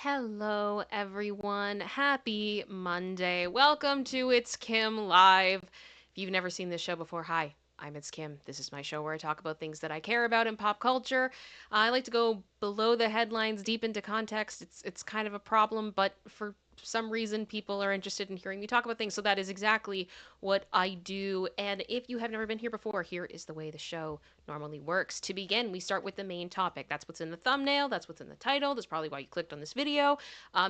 Hello, everyone. Happy Monday. Welcome to ItsKim Live. If you've never seen this show before, hi, I'm ItsKim. This is my show where I talk about things that I care about in pop culture. I like to go below the headlines, deep into context. It's kind of a problem, but for some reason people are interested in hearing me talk about things, so that is exactly what I do. And if you have never been here before, here is the way the show normally works. To begin, we start with the main topic. That's what's in the thumbnail, that's what's in the title, that's probably why you clicked on this video.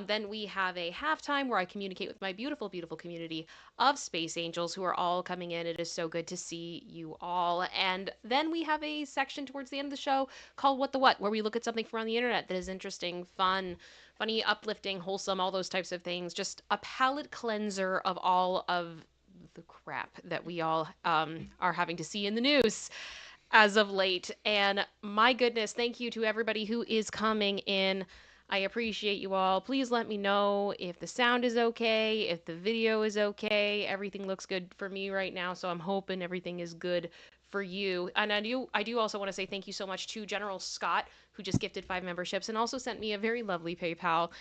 Then we have a halftime where I communicate with my beautiful, beautiful community of space angels who are all coming in. It is so good to see you all. And then we have a section towards the end of the show called What the Wut, where we look at something from on the internet that is interesting, fun, funny, uplifting, wholesome, all those types of things. Just a palate cleanser of all of the crap that we all are having to see in the news as of late. And my goodness, thank you to everybody who is coming in. I appreciate you all. Please let me know if the sound is okay, if the video is okay. Everything looks good for me right now, so I'm hoping everything is good for you. And I do also want to say thank you so much to General Scott, who just gifted 5 memberships and also sent me a very lovely PayPal.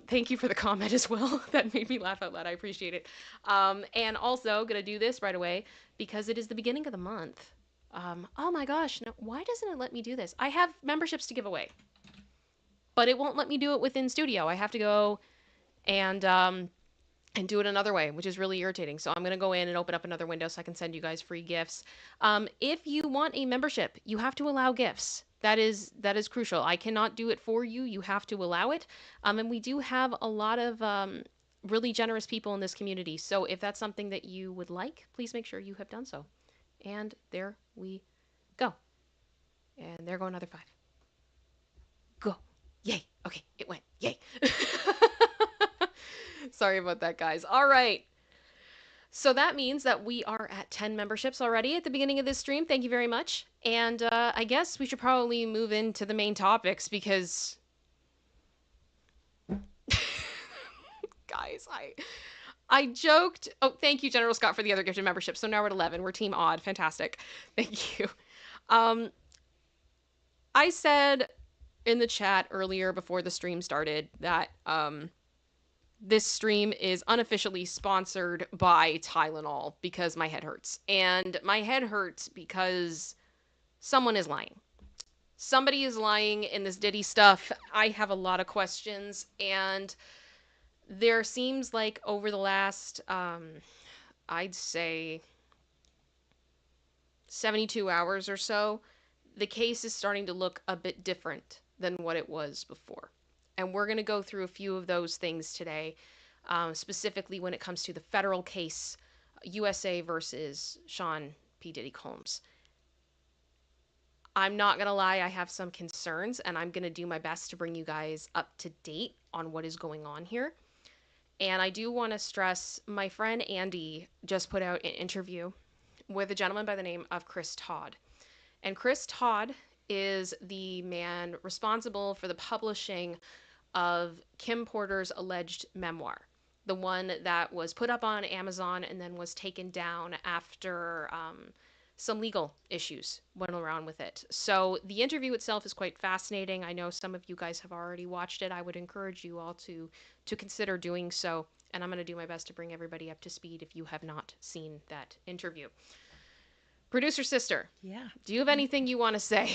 Thank you for the comment as well. That made me laugh out loud. I appreciate it. And also, gonna do this right away because it is the beginning of the month. Oh my gosh, no, why doesn't it let me do this? I have memberships to give away, but it won't let me do it within Studio. I have to go and do it another way, which is really irritating. So I'm going to go in and open up another window so I can send you guys free gifts. If you want a membership, you have to allow gifts. That is crucial. I cannot do it for you. You have to allow it. And we do have a lot of really generous people in this community. So if that's something that you would like, please make sure you have done so. And there we go. And there go another 5. Go. Yay. Okay, it went. Yay. Sorry about that, guys. All right. So that means that we are at 10 memberships already at the beginning of this stream. Thank you very much. And I guess we should probably move into the main topics because guys, I joked. Oh, thank you, General Scott, for the other gifted membership. So now we're at 11. We're Team Odd. Fantastic. Thank you. I said in the chat earlier before the stream started that this stream is unofficially sponsored by Tylenol because my head hurts. And my head hurts because someone is lying. Somebody is lying in this Diddy stuff. I have a lot of questions, and there seems like over the last, I'd say 72 hours or so, the case is starting to look a bit different than what it was before. And we're going to go through a few of those things today, specifically when it comes to the federal case, USA versus Sean P. Diddy Combs. I'm not going to lie, I have some concerns, and I'm going to do my best to bring you guys up to date on what is going on here. And I do want to stress, my friend Andy just put out an interview with a gentleman by the name of Chris Todd. And Chris Todd is the man responsible for the publishing of Kim Porter's alleged memoir, the one that was put up on Amazon and then was taken down after some legal issues went around with it. So the interview itself is quite fascinating. I know some of you guys have already watched it. I would encourage you all to consider doing so, and I'm going to do my best to bring everybody up to speed if you have not seen that interview. Producer sister, yeah. Do you have anything you want to say?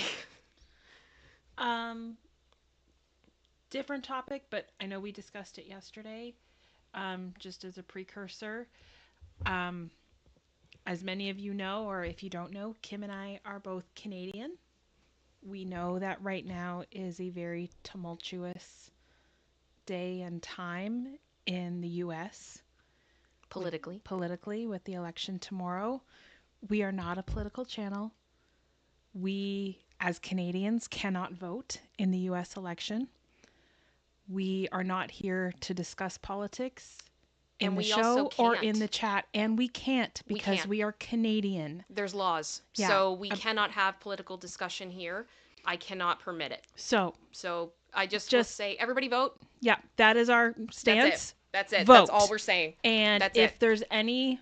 Different topic, but I know we discussed it yesterday. Just as a precursor, as many of you know, or if you don't know, Kim and I are both Canadian. We know that right now is a very tumultuous day and time in the U.S. Politically, with the election tomorrow. We are not a political channel. We, as Canadians, cannot vote in the U.S. election. We are not here to discuss politics in the show or in the chat, and we can't because we are Canadian. There's laws, so we cannot have political discussion here. I cannot permit it. So I just will say, everybody vote. Yeah, that is our stance. That's it. Vote. That's all we're saying. And if there's any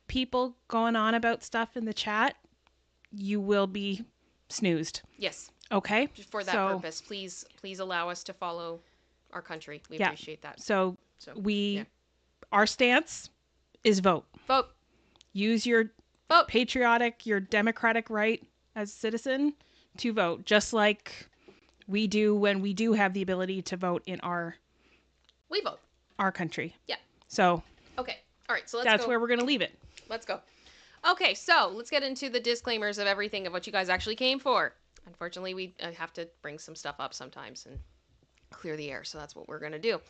people going on about stuff in the chat, you will be snoozed. Yes. Okay. For that purpose, please allow us to follow our country. We Yeah. appreciate that. So So, yeah. we, our stance is vote. Vote. Use your Vote. patriotic, your democratic right as a citizen to vote, just like we do when we do have the ability to vote in We vote. our country. Yeah. So Okay. All right. So let's that's go. where we're going to leave it. Let's go. Okay. So let's get into the disclaimers of everything of what you guys actually came for. Unfortunately, we have to bring some stuff up sometimes and clear the air. So that's what we're going to do.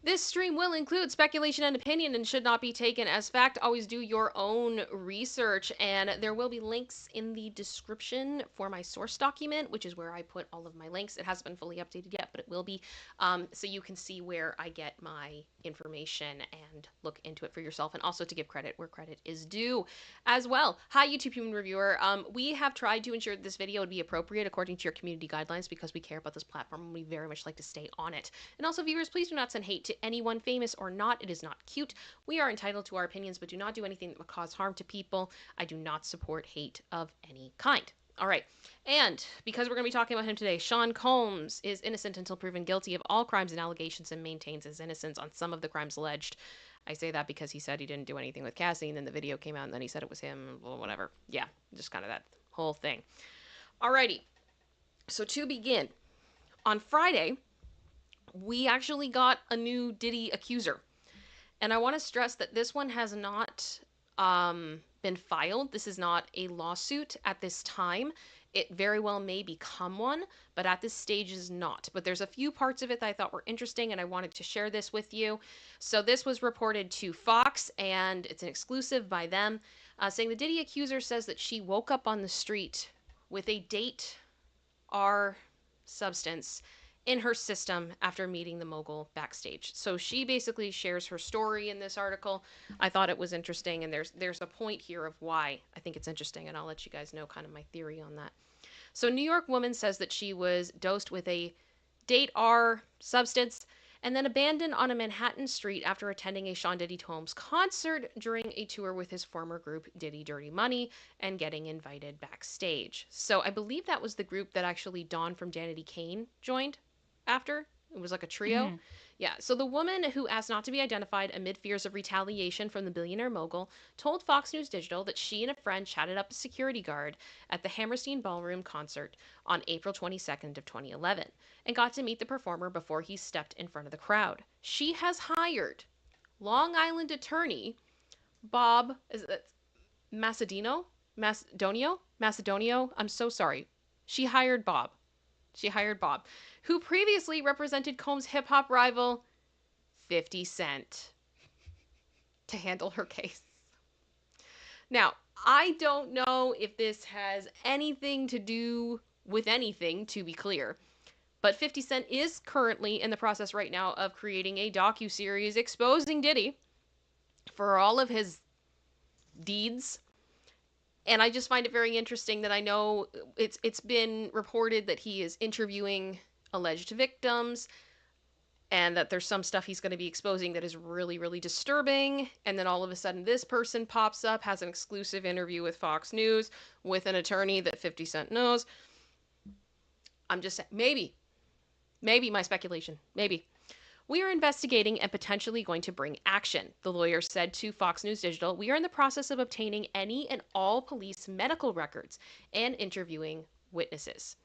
This stream will include speculation and opinion and should not be taken as fact. Always do your own research, and there will be links in the description for my source document, which is where I put all of my links. It hasn't been fully updated yet, but it will be, so you can see where I get my information and look into it for yourself, and also to give credit where credit is due as well. Hi, YouTube Human Reviewer. We have tried to ensure that this video would be appropriate according to your community guidelines because we care about this platform and we very much like to stay on it. And also, viewers, please do not send hate to anyone, famous or not. It is not cute. We are entitled to our opinions, but do not do anything that would cause harm to people. I do not support hate of any kind. All right. And because we're going to be talking about him today, Sean Combs is innocent until proven guilty of all crimes and allegations and maintains his innocence on some of the crimes alleged. I say that because he said he didn't do anything with Cassie, and then the video came out, and then he said it was him, well, whatever. Yeah, just kind of that whole thing. Alrighty. So to begin, on Friday, we actually got a new Diddy Accuser. And I want to stress that this one has not been filed. This is not a lawsuit at this time. It very well may become one, but at this stage is not. But there's a few parts of it that I thought were interesting, and I wanted to share this with you. So this was reported to Fox, and it's an exclusive by them, saying the Diddy Accuser says that she woke up on the street with a date R substance in her system after meeting the mogul backstage. So she basically shares her story in this article. I thought it was interesting, and there's a point here of why I think it's interesting, and I'll let you guys know kind of my theory on that. So New York woman says that she was dosed with a date R substance and then abandoned on a Manhattan street after attending a Sean Diddy Combs concert during a tour with his former group Diddy Dirty Money and getting invited backstage. So I believe that was the group that actually Dawn from Danity Kane joined after. It was like a trio. Mm-hmm. Yeah, so the woman who asked not to be identified amid fears of retaliation from the billionaire mogul told Fox News Digital that she and a friend chatted up a security guard at the Hammerstein Ballroom concert on April 22nd of 2011 and got to meet the performer before he stepped in front of the crowd. She has hired Long Island attorney Bob is it Macedonio. I'm so sorry. She hired Bob. Who previously represented Combs' hip hop rival 50 Cent to handle her case. Now, I don't know if this has anything to do with anything, to be clear, but 50 Cent is currently in the process right now of creating a docu-series exposing Diddy for all of his deeds. And I just find it very interesting that I know it's been reported that he is interviewing alleged victims and that there's some stuff he's going to be exposing that is really, really disturbing. And then all of a sudden this person pops up, has an exclusive interview with Fox News with an attorney that 50 Cent knows. I'm just saying, maybe my speculation, maybe. We are investigating and potentially going to bring action, the lawyer said to Fox News Digital. We are in the process of obtaining any and all police medical records and interviewing witnesses.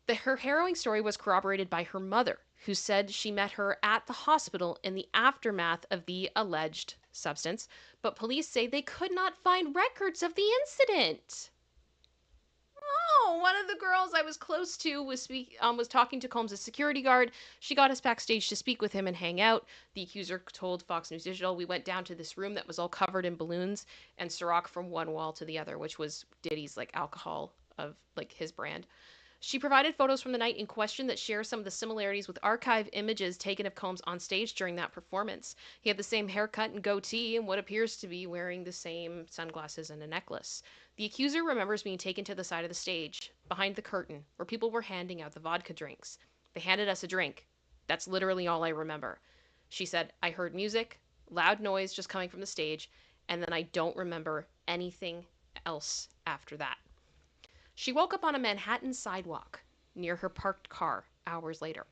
Her harrowing story was corroborated by her mother, who said she met her at the hospital in the aftermath of the alleged substance, but police say they could not find records of the incident. Oh, one of the girls I was close to was talking to Combs' security guard. She got us backstage to speak with him and hang out. The accuser told Fox News Digital, we went down to this room that was all covered in balloons and Ciroc from one wall to the other, which was Diddy's like alcohol of like his brand. She provided photos from the night in question that share some of the similarities with archive images taken of Combs on stage during that performance. He had the same haircut and goatee and what appears to be wearing the same sunglasses and a necklace. The accuser remembers being taken to the side of the stage, behind the curtain, where people were handing out the vodka drinks. They handed us a drink. That's literally all I remember. She said, I heard music, loud noise just coming from the stage, and then I don't remember anything else after that. She woke up on a Manhattan sidewalk near her parked car hours later.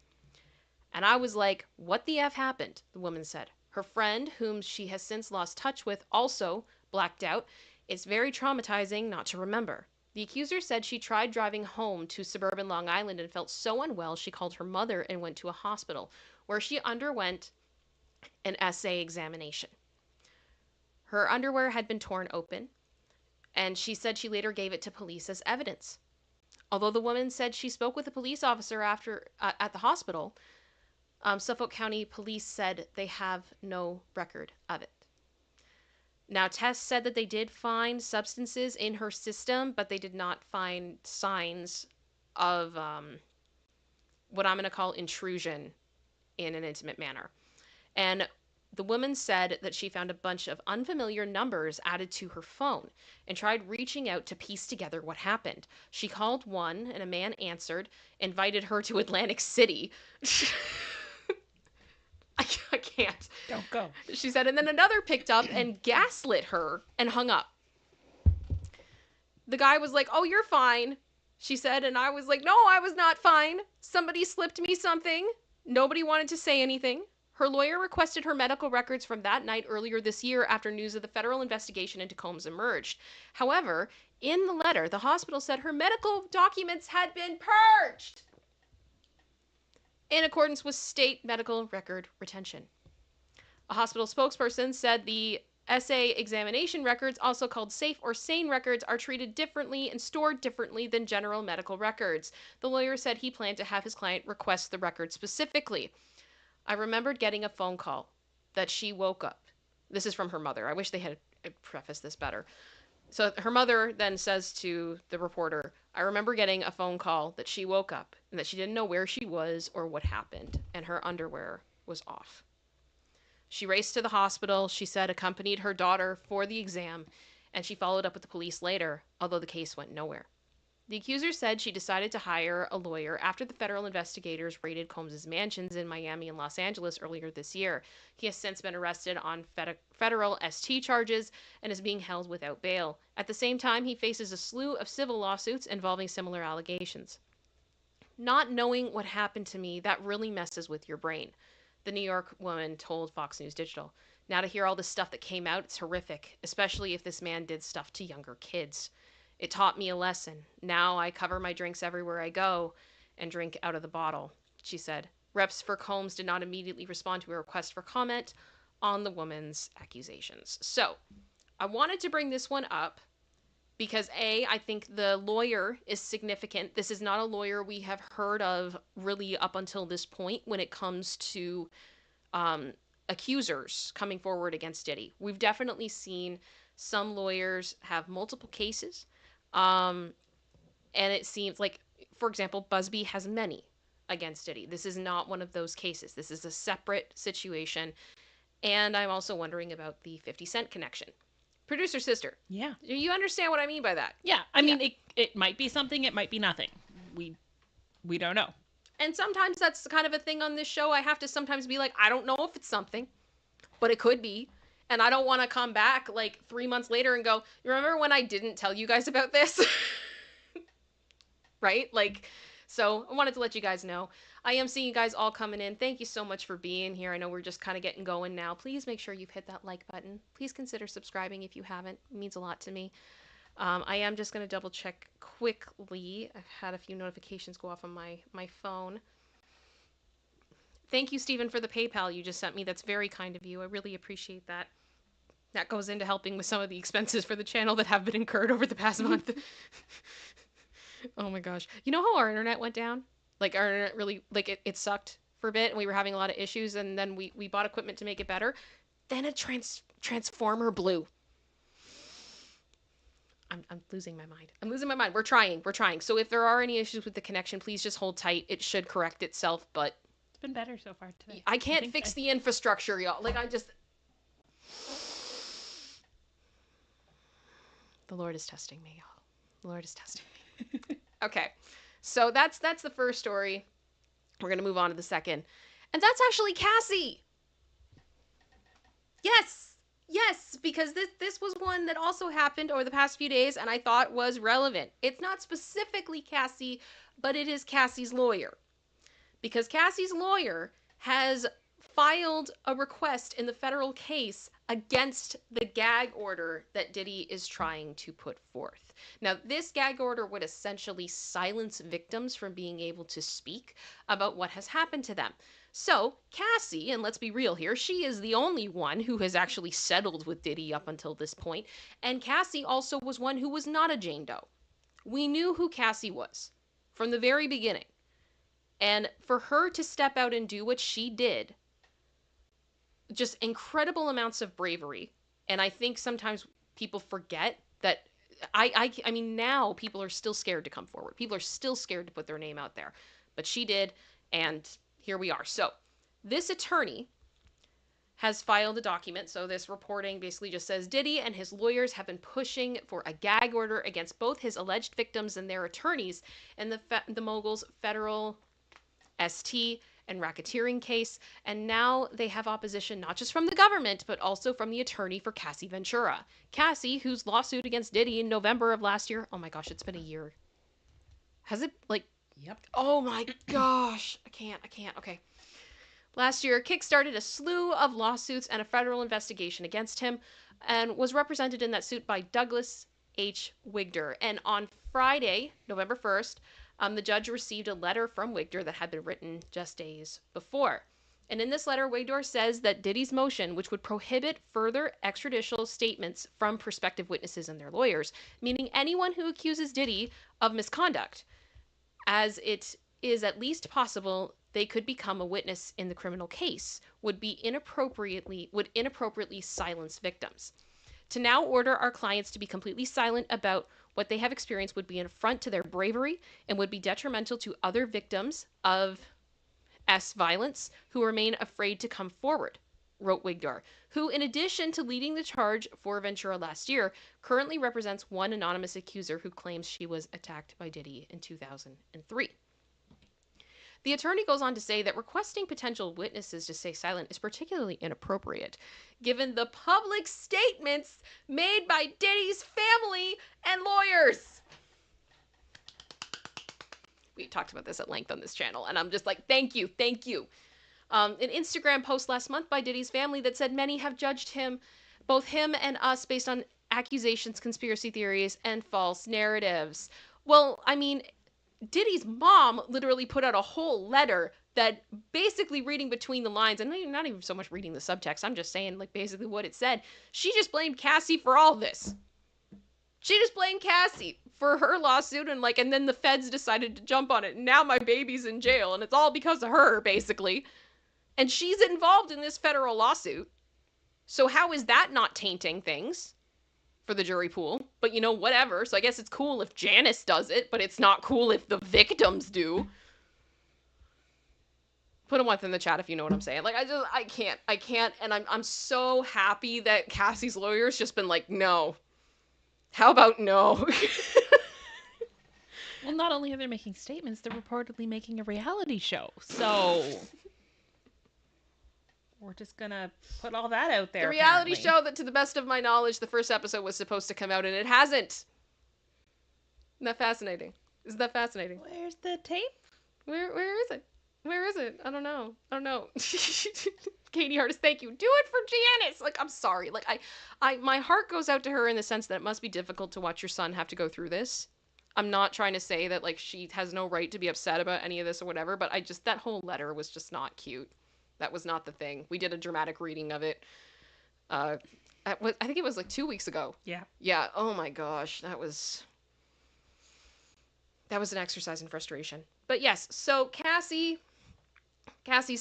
And I was like, what the F happened? The woman said. Her friend, whom she has since lost touch with, also blacked out. It's very traumatizing not to remember. The accuser said she tried driving home to suburban Long Island and felt so unwell she called her mother and went to a hospital where she underwent an essay examination. Her underwear had been torn open, and she said she later gave it to police as evidence. Although the woman said she spoke with a police officer after at the hospital, Suffolk County Police said they have no record of it. Now, tests said that they did find substances in her system, but they did not find signs of what I'm going to call intrusion in an intimate manner. And the woman said that she found a bunch of unfamiliar numbers added to her phone and tried reaching out to piece together what happened. She called one, and a man answered, invited her to Atlantic City. I can't. Don't go. She said, and then another picked up and gaslit her and hung up. The guy was like, oh, you're fine, she said, and I was like, no, I was not fine. Somebody slipped me something. Nobody wanted to say anything. Her lawyer requested her medical records from that night earlier this year after news of the federal investigation into Combs emerged. However, in the letter, the hospital said her medical documents had been purged in accordance with state medical record retention. A hospital spokesperson said the essay examination records, also called safe or sane records, are treated differently and stored differently than general medical records. The lawyer said he planned to have his client request the records specifically. I remembered getting a phone call that she woke up. This is from her mother. I wish they had prefaced this better. So her mother then says to the reporter, I remember getting a phone call that she woke up and that she didn't know where she was or what happened, and her underwear was off. She raced to the hospital, she said, accompanied her daughter for the exam, and she followed up with the police later, although the case went nowhere. The accuser said she decided to hire a lawyer after the federal investigators raided Combs' mansions in Miami and Los Angeles earlier this year. He has since been arrested on federal ST charges and is being held without bail. At the same time, he faces a slew of civil lawsuits involving similar allegations. Not knowing what happened to me, that really messes with your brain, the New York woman told Fox News Digital. Now to hear all this stuff that came out, it's horrific, especially if this man did stuff to younger kids. It taught me a lesson. Now I cover my drinks everywhere I go and drink out of the bottle, she said. Reps for Combs did not immediately respond to a request for comment on the woman's accusations. So I wanted to bring this one up because I think the lawyer is significant. This is not a lawyer we have heard of really up until this point when it comes to accusers coming forward against Diddy. We've definitely seen some lawyers have multiple cases. And it seems like, for example, Busby has many against Diddy. This is not one of those cases. This is a separate situation. And I'm also wondering about the 50 Cent connection. Producer sister. Yeah. Do you understand what I mean by that? Yeah. I mean, it might be something, it might be nothing. We don't know. And sometimes that's kind of a thing on this show. I have to sometimes be like, I don't know if it's something, but it could be. And I don't want to come back like 3 months later and go, you remember when I didn't tell you guys about this? Right? Like, so I wanted to let you guys know. I am seeing you guys all coming in. Thank you so much for being here. I know we're just kind of getting going now. Please make sure you've hit that like button. Please consider subscribing if you haven't. It means a lot to me. I am just going to double check quickly. I've had a few notifications go off on my phone. Thank you, Stephen, for the PayPal you just sent me. That's very kind of you. I really appreciate that. That goes into helping with some of the expenses for the channel that have been incurred over the past month. Oh my gosh. You know how our internet went down? Like, our internet really, like, it sucked for a bit, and we were having a lot of issues, and then we bought equipment to make it better. Then a transformer blew. I'm losing my mind. I'm losing my mind. We're trying. So if there are any issues with the connection, please just hold tight. It should correct itself, but... It's been better so far today. I can't fix the infrastructure, y'all. Like, The Lord is testing me, y'all. The Lord is testing me. Okay. So that's the first story. We're going to move on to the second. And that's actually Cassie. Yes, because this was one that also happened over the past few days and I thought was relevant. It's not specifically Cassie, but it is Cassie's lawyer. because Cassie's lawyer has filed a request in the federal case against the gag order that Diddy is trying to put forth. Now, this gag order would essentially silence victims from being able to speak about what has happened to them. So, Cassie, and let's be real here, she is the only one who has actually settled with Diddy up until this point, and Cassie also was one who was not a Jane Doe. We knew who Cassie was from the very beginning. And for her to step out and do what she did, just incredible amounts of bravery. And I think sometimes people forget that I mean, now people are still scared to come forward. People are still scared to put their name out there. But she did, and here we are. So, this attorney has filed a document. So, this reporting basically just says Diddy and his lawyers have been pushing for a gag order against both his alleged victims and their attorneys in the mogul's federal ST and racketeering case, and now they have opposition not just from the government, but also from the attorney for Cassie Ventura. Cassie, whose lawsuit against Diddy in November of last year, oh my gosh, it's been a year. Has it, like, Yep. oh my gosh, I can't, okay. Last year, kickstarted a slew of lawsuits and a federal investigation against him, and was represented in that suit by Douglas H. Wigder. And on Friday, November 1st, the judge received a letter from Wigder that had been written just days before. And in this letter, Wigder says that Diddy's motion, which would prohibit further extrajudicial statements from prospective witnesses and their lawyers, meaning anyone who accuses Diddy of misconduct, as it is at least possible they could become a witness in the criminal case, would inappropriately silence victims. To now order our clients to be completely silent about what they have experienced would be an affront to their bravery and would be detrimental to other victims of violence who remain afraid to come forward, wrote Wigdar, who, in addition to leading the charge for Ventura last year, currently represents one anonymous accuser who claims she was attacked by Diddy in 2003. The attorney goes on to say that requesting potential witnesses to stay silent is particularly inappropriate, given the public statements made by Diddy's family and lawyers. We talked about this at length on this channel, and I'm just like, thank you, thank you. An Instagram post last month by Diddy's family that said many have judged him, both him and us, based on accusations, conspiracy theories, and false narratives. Well, I mean, Diddy's mom literally put out a whole letter that basically, reading between the lines, and not even so much reading the subtext, I'm just saying like basically what it said. She just blamed Cassie for all this. She just blamed Cassie for her lawsuit, and then the feds decided to jump on it. And now my baby's in jail, and it's all because of her, basically. And she's involved in this federal lawsuit. So how is that not tainting things for the jury pool? But whatever. So I guess it's cool if Janice does it, but it's not cool if the victims do. Put a one in the chat if you know what I'm saying. Like, I can't. And I'm so happy that Cassie's lawyer's just been like, no. How about no? Well, not only are they making statements, they're reportedly making a reality show. So we're just gonna put all that out there. The reality show that, to the best of my knowledge, the first episode was supposed to come out and it hasn't. Isn't that fascinating? Isn't that fascinating? Where's the tape? Where is it? Where is it? I don't know. Katie Artist, thank you. Do it for Janice. Like, I'm sorry. Like, my heart goes out to her in the sense that it must be difficult to watch your son have to go through this. I'm not trying to say that, like, she has no right to be upset about any of this or whatever, but that whole letter was just not cute. That was not the thing. We did a dramatic reading of it. I think it was like 2 weeks ago. Yeah. Yeah. Oh my gosh. That was an exercise in frustration. But yes, so Cassie's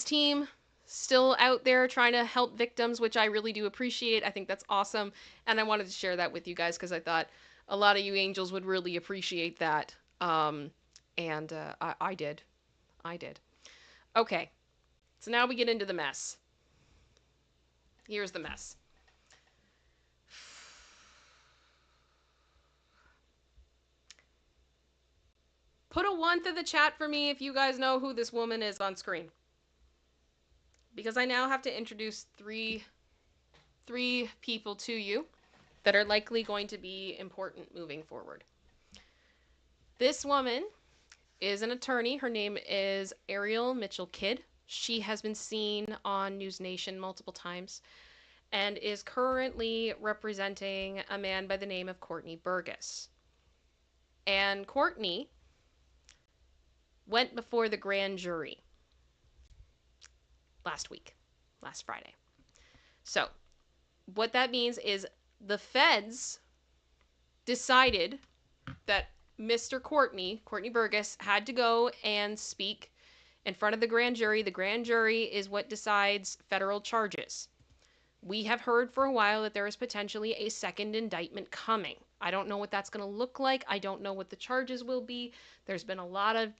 team, still out there trying to help victims, which I really do appreciate. I think that's awesome. And I wanted to share that with you guys because I thought a lot of you angels would really appreciate that. I did. Okay. So now we get into the mess. Here's the mess. Put a 1 through the chat for me if you guys know who this woman is on screen. Because I now have to introduce three people to you that are likely going to be important moving forward. This woman is an attorney. Her name is Ariel Mitchell Kidd. She has been seen on News Nation multiple times and is currently representing a man by the name of Courtney Burgess. And Courtney went before the grand jury last Friday. So, what that means is the feds decided that Mr. Courtney Burgess, had to go and speak in front of the grand jury. The grand jury is what decides federal charges. We have heard for a while that there is potentially a second indictment coming. I don't know what that's going to look like. I don't know what the charges will be. There's been a lot of,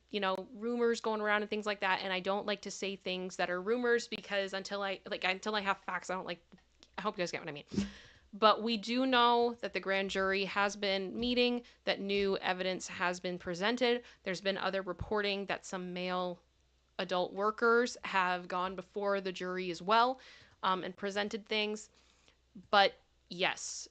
rumors going around and things like that, and I don't like to say things that are rumors because until I have facts, I hope you guys get what I mean. But we do know that the grand jury has been meeting, that new evidence has been presented. There's been other reporting that some male adult workers have gone before the jury as well, and presented things. But yes,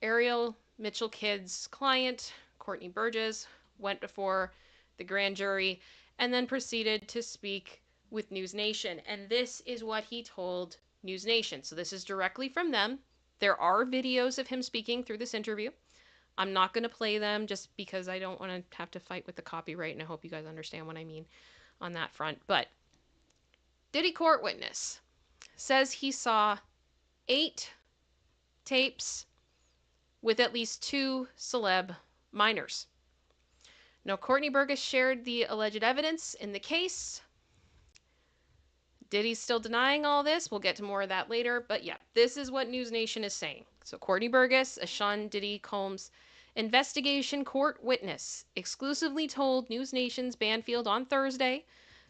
Ariel Mitchell Kidd's client, Courtney Burgess, went before the grand jury and then proceeded to speak with News Nation. And this is what he told News Nation. So this is directly from them. There are videos of him speaking through this interview. I'm not going to play them just because I don't want to have to fight with the copyright, and I hope you guys understand what I mean on that front. But Diddy court witness says he saw 8 tapes with at least 2 celeb minors. Now, Courtney Burgess shared the alleged evidence in the case. Diddy's still denying all this. We'll get to more of that later. But yeah, this is what News Nation is saying. So Courtney Burgess, a Sean Diddy Combs investigation court witness, exclusively told News Nation's Banfield on Thursday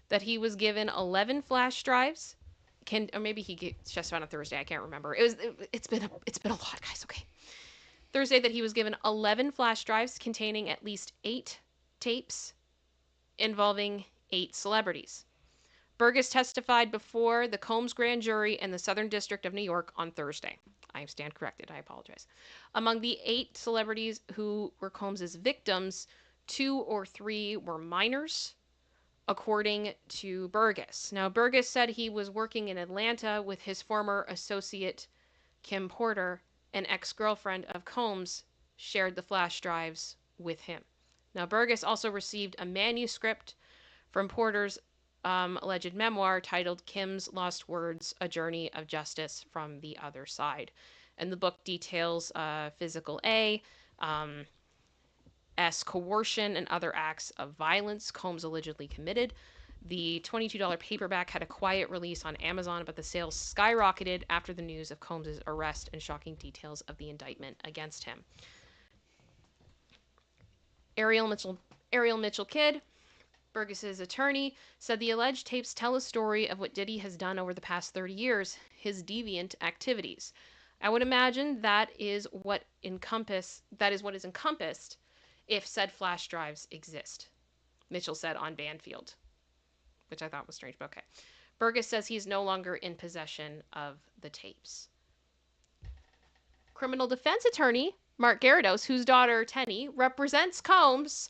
that he was given 11 flash drives. Or maybe he just found on Thursday. I can't remember. It's been a lot, guys. Okay. Thursday that he was given 11 flash drives containing at least 8 tapes involving 8 celebrities. Burgess testified before the Combs grand jury in the Southern District of New York on Thursday. I stand corrected. I apologize. Among the 8 celebrities who were Combs' victims, 2 or 3 were minors, according to Burgess. Now, Burgess said he was working in Atlanta with his former associate, Kim Porter, an ex-girlfriend of Combs, shared the flash drives with him. Now, Burgess also received a manuscript from Porter's alleged memoir titled Kim's Lost Words, A Journey of Justice from the Other Side. And the book details physical S coercion and other acts of violence Combs allegedly committed. The $22 paperback had a quiet release on Amazon, but the sales skyrocketed after the news of Combs' arrest and shocking details of the indictment against him. Ariel Mitchell Kidd, Burgess's attorney, said the alleged tapes tell a story of what Diddy has done over the past 30 years, his deviant activities. I would imagine that is what is encompassed if said flash drives exist, Mitchell said on Banfield, which I thought was strange, but okay. Burgess says he's no longer in possession of the tapes. Criminal defense attorney Mark Garridos, whose daughter Tenny represents Combs,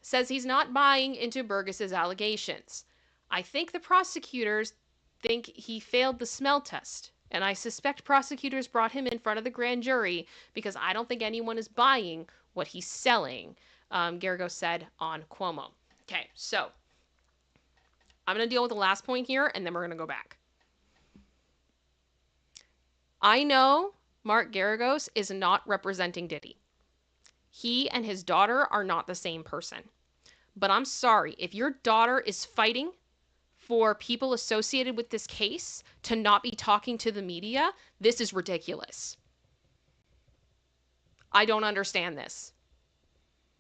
says he's not buying into Burgess's allegations. I think the prosecutors think he failed the smell test, and I suspect prosecutors brought him in front of the grand jury because I don't think anyone is buying what he's selling, Garridos said on Cuomo. Okay, so I'm going to deal with the last point here, and then we're going to go back. I know Mark Garridos is not representing Diddy. He and his daughter are not the same person. But I'm sorry, if your daughter is fighting for people associated with this case to not be talking to the media, this is ridiculous. I don't understand this.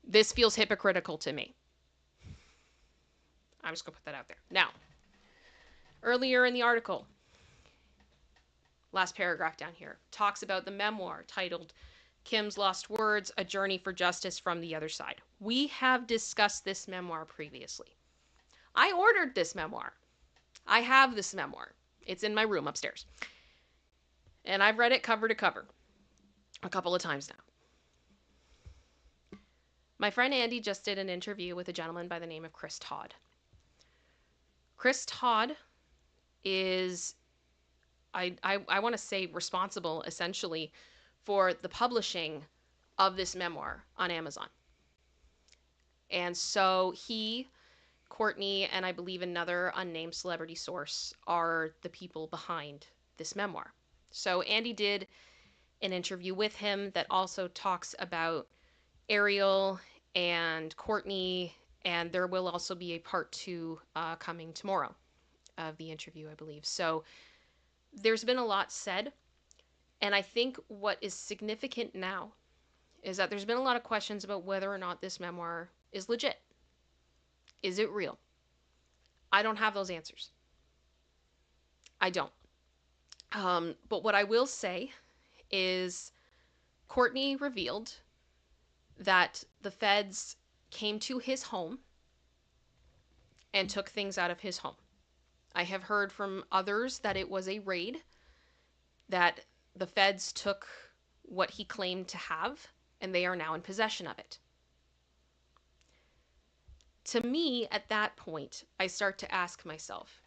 This feels hypocritical to me. I'm just going to put that out there. Now, earlier in the article, last paragraph down here, talks about the memoir titled Kim's Lost Words, A Journey for Justice from the Other Side. We have discussed this memoir previously. I ordered this memoir. I have this memoir. It's in my room upstairs. And I've read it cover to cover a couple of times now. My friend Andy just did an interview with a gentleman by the name of Chris Todd. Chris Todd is, I want to say, responsible essentially for the publishing of this memoir on Amazon. And so he, Courtney, and I believe another unnamed celebrity source are the people behind this memoir. So Andy did an interview with him that also talks about Ariel and Courtney, and there will also be a part 2 coming tomorrow of the interview, I believe. So there's been a lot said, and I think what is significant now is that there's been a lot of questions about whether or not this memoir is legit. Is it real? I don't have those answers. I don't. But what I will say is Courtney revealed that the feds came to his home and took things out of his home. I have heard from others that it was a raid, that the feds took what he claimed to have, and they are now in possession of it. To me, at that point, I start to ask myself,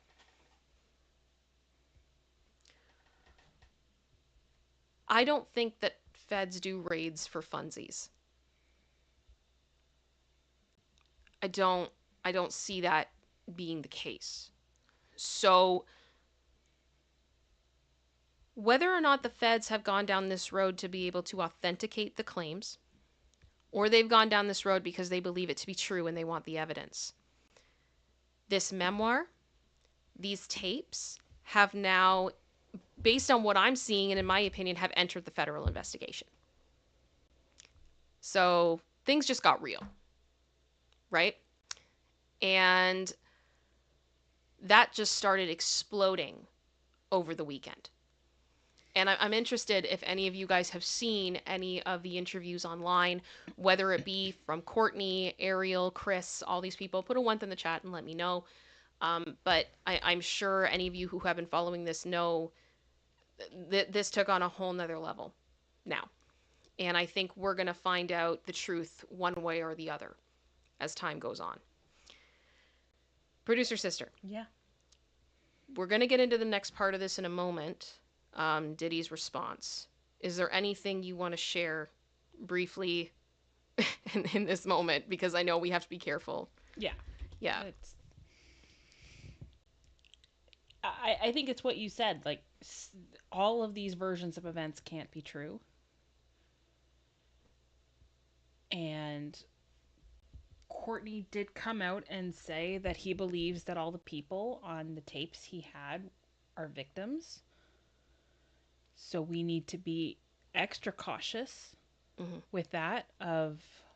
I don't think that feds do raids for funsies. I don't I don't see that being the case. So whether or not the feds have gone down this road to be able to authenticate the claims, or they've gone down this road because they believe it to be true and they want the evidence, this memoir, these tapes, have now, based on what I'm seeing and in my opinion, have entered the federal investigation. So things just got real, right? And that just started exploding over the weekend. And I'm interested if any of you guys have seen any of the interviews online, whether it be from Courtney, Ariel, Chris, all these people. Put a 1 in the chat and let me know. But I'm sure any of you who have been following this know that this took on a whole nother level now. And I think we're going to find out the truth one way or the other as time goes on. Producer sister. Yeah. We're going to get into the next part of this in a moment. Diddy's response. Is there anything you want to share briefly in this moment? Because I know we have to be careful. Yeah. Yeah. I think it's what you said. Like, all of these versions of events can't be true. And Courtney did come out and say that he believes that all the people on the tapes he had are victims. So we need to be extra cautious with that.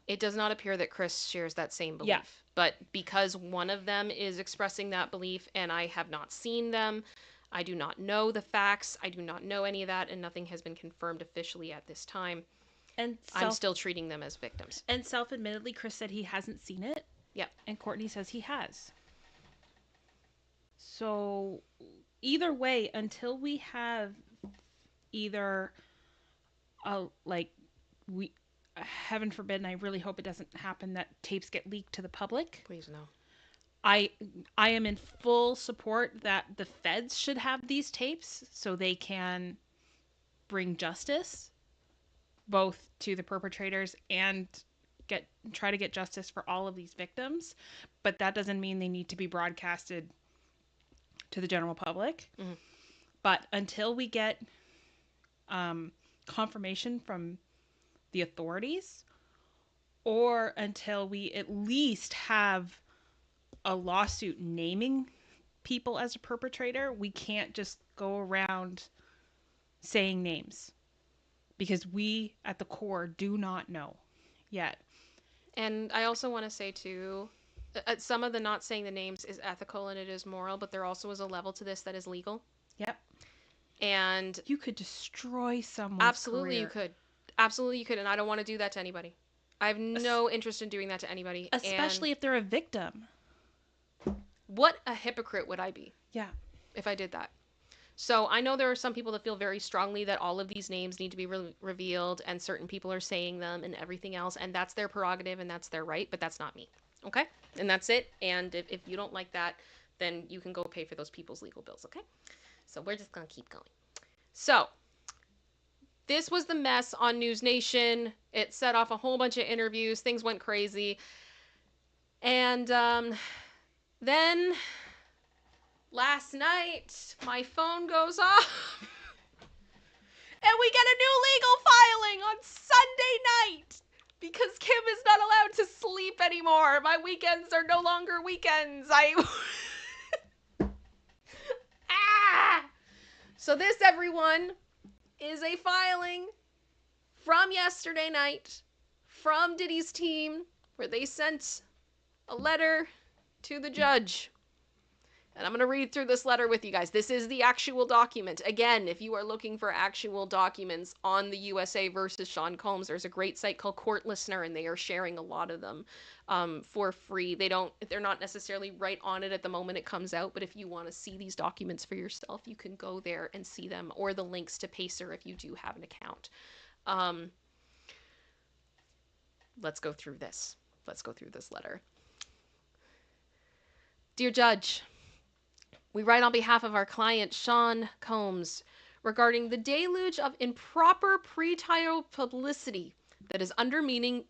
It does not appear that Chris shares that same belief. Yeah. But because one of them is expressing that belief and I have not seen them, I do not know the facts, I do not know any of that, and nothing has been confirmed officially at this time. And I'm still treating them as victims. And self-admittedly, Chris said he hasn't seen it. Yeah. And Courtney says he has. So either way, until we have either heaven forbid, and I really hope it doesn't happen, that tapes get leaked to the public. Please no. I am in full support that the feds should have these tapes so they can bring justice both to the perpetrators and try to get justice for all of these victims. But that doesn't mean they need to be broadcasted to the general public. Mm-hmm. But until we get confirmation from the authorities, or until we at least have a lawsuit naming people as a perpetrator, we can't just go around saying names, because we at the core do not know yet. And I also want to say too, some of the not saying the names is ethical and it is moral, but there also is a level to this that is legal. Yep. And you could destroy someone's absolutely career. You could. Absolutely you could, and I don't want to do that to anybody. I have no interest in doing that to anybody. Especially if they're a victim. What a hypocrite would I be? Yeah. If I did that. So I know there are some people that feel very strongly that all of these names need to be revealed and certain people are saying them and everything else, and that's their prerogative and that's their right, but that's not me. Okay? And that's it. And if you don't like that, then you can go pay for those people's legal bills. Okay? So we're just going to keep going. So this was the mess on News Nation. It set off a whole bunch of interviews. Things went crazy. And then last night, my phone goes off. And we get a new legal filing on Sunday night because Kim is not allowed to sleep anymore. My weekends are no longer weekends. Ah! So this, everyone, is a filing from yesterday night from Diddy's team where they sent a letter to the judge. And I'm going to read through this letter with you guys. This is the actual document. Again, if you are looking for actual documents on the USA versus Sean Combs, there's a great site called Court Listener, and they are sharing a lot of them for free. They're not necessarily right on it at the moment it comes out, but if you want to see these documents for yourself, you can go there and see them, or the links to Pacer if you do have an account. Let's go through this. Let's go through this letter. Dear Judge, we write on behalf of our client, Sean Combs, regarding the deluge of improper pretrial publicity that is undermining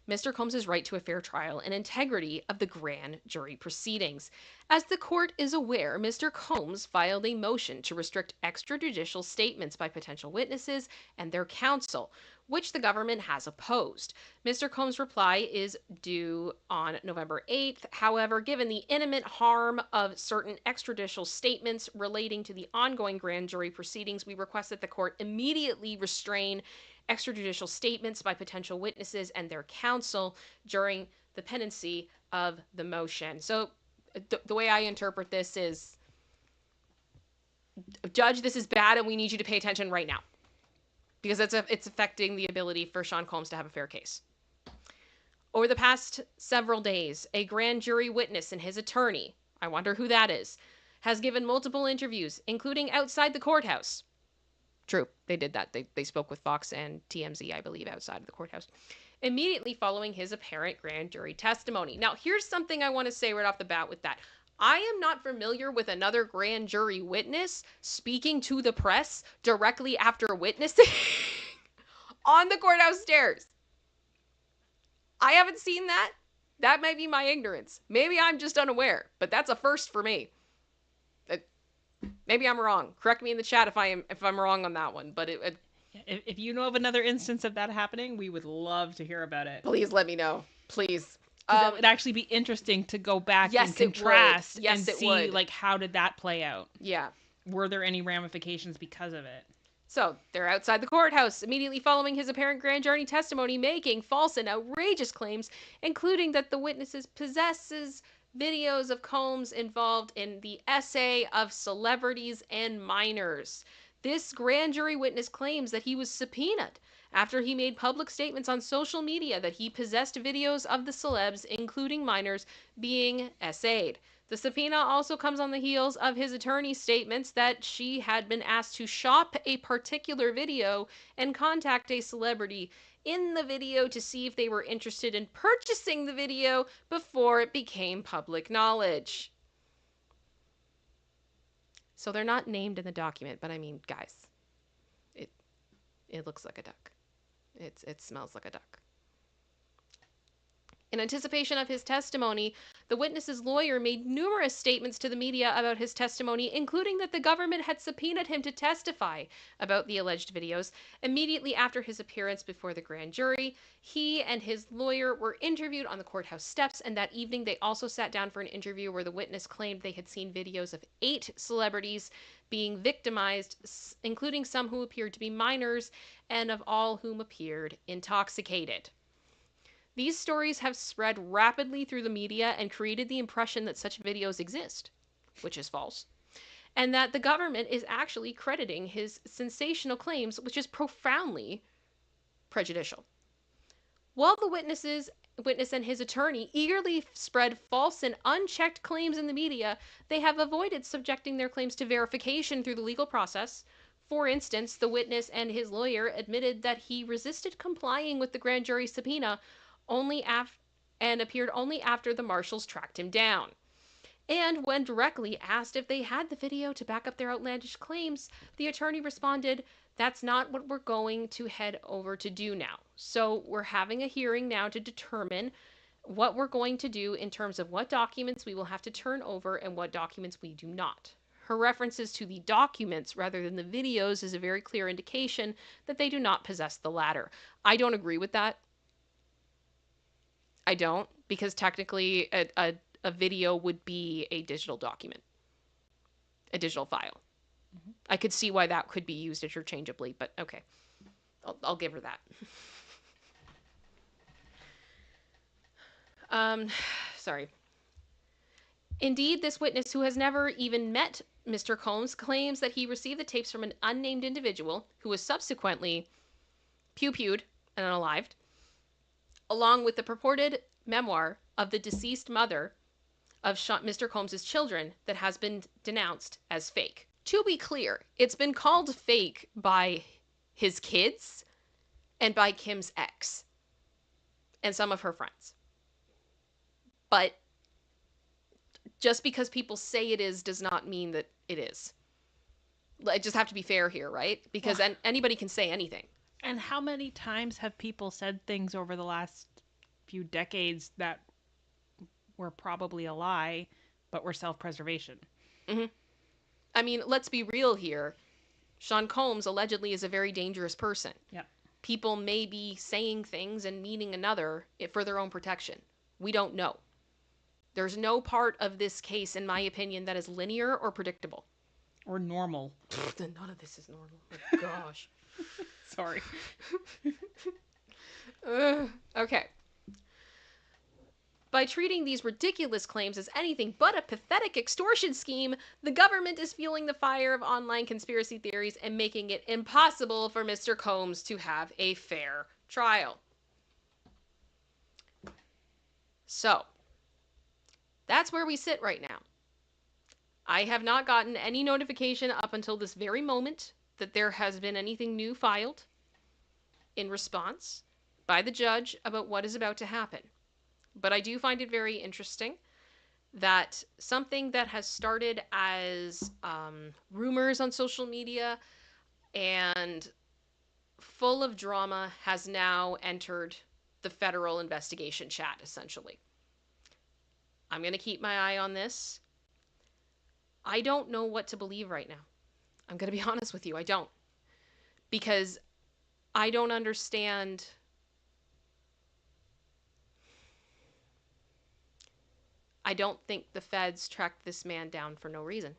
Mr. Combs' right to a fair trial and integrity of the grand jury proceedings. As the court is aware, Mr. Combs filed a motion to restrict extrajudicial statements by potential witnesses and their counsel, which the government has opposed. Mr. Combs' reply is due on November 8th. However, given the imminent harm of certain extrajudicial statements relating to the ongoing grand jury proceedings, we request that the court immediately restrain extrajudicial statements by potential witnesses and their counsel during the pendency of the motion. So the way I interpret this is, Judge, this is bad and we need you to pay attention right now, because it's affecting the ability for Sean Combs to have a fair case. Over the past several days, a grand jury witness and his attorney, I wonder who that is, has given multiple interviews, including outside the courthouse. True, they did that. They spoke with Fox and TMZ, I believe, outside of the courthouse, immediately following his apparent grand jury testimony. Now, here's something I want to say right off the bat with that. I am not familiar with another grand jury witness speaking to the press directly after witnessing on the courthouse stairs. I haven't seen that. That might be my ignorance. Maybe I'm just unaware, but that's a first for me. Maybe I'm wrong. Correct me in the chat if I'm wrong on that one. But if you know of another instance of that happening, we would love to hear about it. Please let me know. Please. It would actually be interesting to go back and contrast and see, like, how did that play out? Yeah. Were there any ramifications because of it? So they're outside the courthouse immediately following his apparent grand jury testimony, making false and outrageous claims, including that the witnesses possesses videos of Combs involved in the essay of celebrities and minors. This grand jury witness claims that he was subpoenaed after he made public statements on social media that he possessed videos of the celebs, including minors, being essayed. The subpoena also comes on the heels of his attorney's statements that she had been asked to shop a particular video and contact a celebrity in the video to see if they were interested in purchasing the video before it became public knowledge. So they're not named in the document, but I mean, guys, it looks like a duck. It smells like a duck. In anticipation of his testimony, the witness's lawyer made numerous statements to the media about his testimony, including that the government had subpoenaed him to testify about the alleged videos. Immediately after his appearance before the grand jury, he and his lawyer were interviewed on the courthouse steps, and that evening they also sat down for an interview where the witness claimed they had seen videos of 8 celebrities being victimized, including some who appeared to be minors, and of all whom appeared intoxicated. These stories have spread rapidly through the media and created the impression that such videos exist, which is false, and that the government is actually crediting his sensational claims, which is profoundly prejudicial. While the witness and his attorney eagerly spread false and unchecked claims in the media, they have avoided subjecting their claims to verification through the legal process. For instance, the witness and his lawyer admitted that he resisted complying with the grand jury subpoena only and appeared only after the marshals tracked him down. And when directly asked if they had the video to back up their outlandish claims, the attorney responded, "That's not what we're going to head over to do now. So we're having a hearing now to determine what we're going to do in terms of what documents we will have to turn over and what documents we do not." Her references to the documents rather than the videos is a very clear indication that they do not possess the latter. I don't agree with that. I don't, because technically a video would be a digital document, a digital file. Mm-hmm. I could see why that could be used interchangeably, but okay. I'll give her that. Um, sorry. Indeed, this witness, who has never even met Mr. Combs, claims that he received the tapes from an unnamed individual who was subsequently pew-pewed and unalived, along with the purported memoir of the deceased mother of Mr. Combs' children that has been denounced as fake. To be clear, it's been called fake by his kids and by Kim's ex and some of her friends. But just because people say it is does not mean that it is. I just have to be fair here, right? Because anybody can say anything. And how many times have people said things over the last few decades that were probably a lie, but were self-preservation? Mm-hmm. I mean, let's be real here. Sean Combs allegedly is a very dangerous person. Yep. People may be saying things and meaning another for their own protection. We don't know. There's no part of this case, in my opinion, that is linear or predictable. Or normal. None of this is normal. Oh, gosh. Sorry. Okay. By treating these ridiculous claims as anything but a pathetic extortion scheme, the government is fueling the fire of online conspiracy theories and making it impossible for Mr. Combs to have a fair trial. So, that's where we sit right now. I have not gotten any notification up until this very moment that there has been anything new filed in response by the judge about what is about to happen. But I do find it very interesting that something that has started as rumors on social media and full of drama has now entered the federal investigation chat, essentially. I'm going to keep my eye on this. I don't know what to believe right now. I'm going to be honest with you. I don't. Because I don't understand. I don't think the feds tracked this man down for no reason.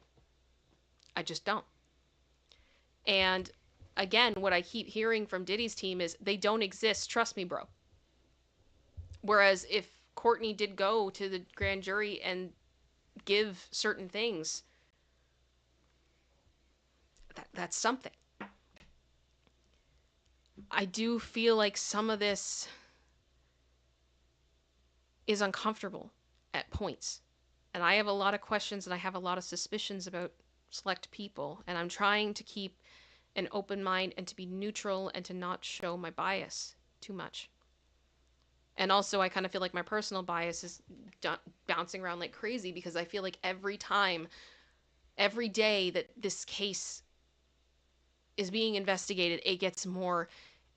I just don't. And again, what I keep hearing from Diddy's team is they don't exist. Trust me, bro. Whereas if Courtney did go to the grand jury and give certain things, that's something. I do feel like some of this is uncomfortable at points. And I have a lot of questions and I have a lot of suspicions about select people. And I'm trying to keep an open mind and to be neutral and to not show my bias too much. And also, I kind of feel like my personal bias is bouncing around like crazy because I feel like every time, every day that this case is being investigated, it gets more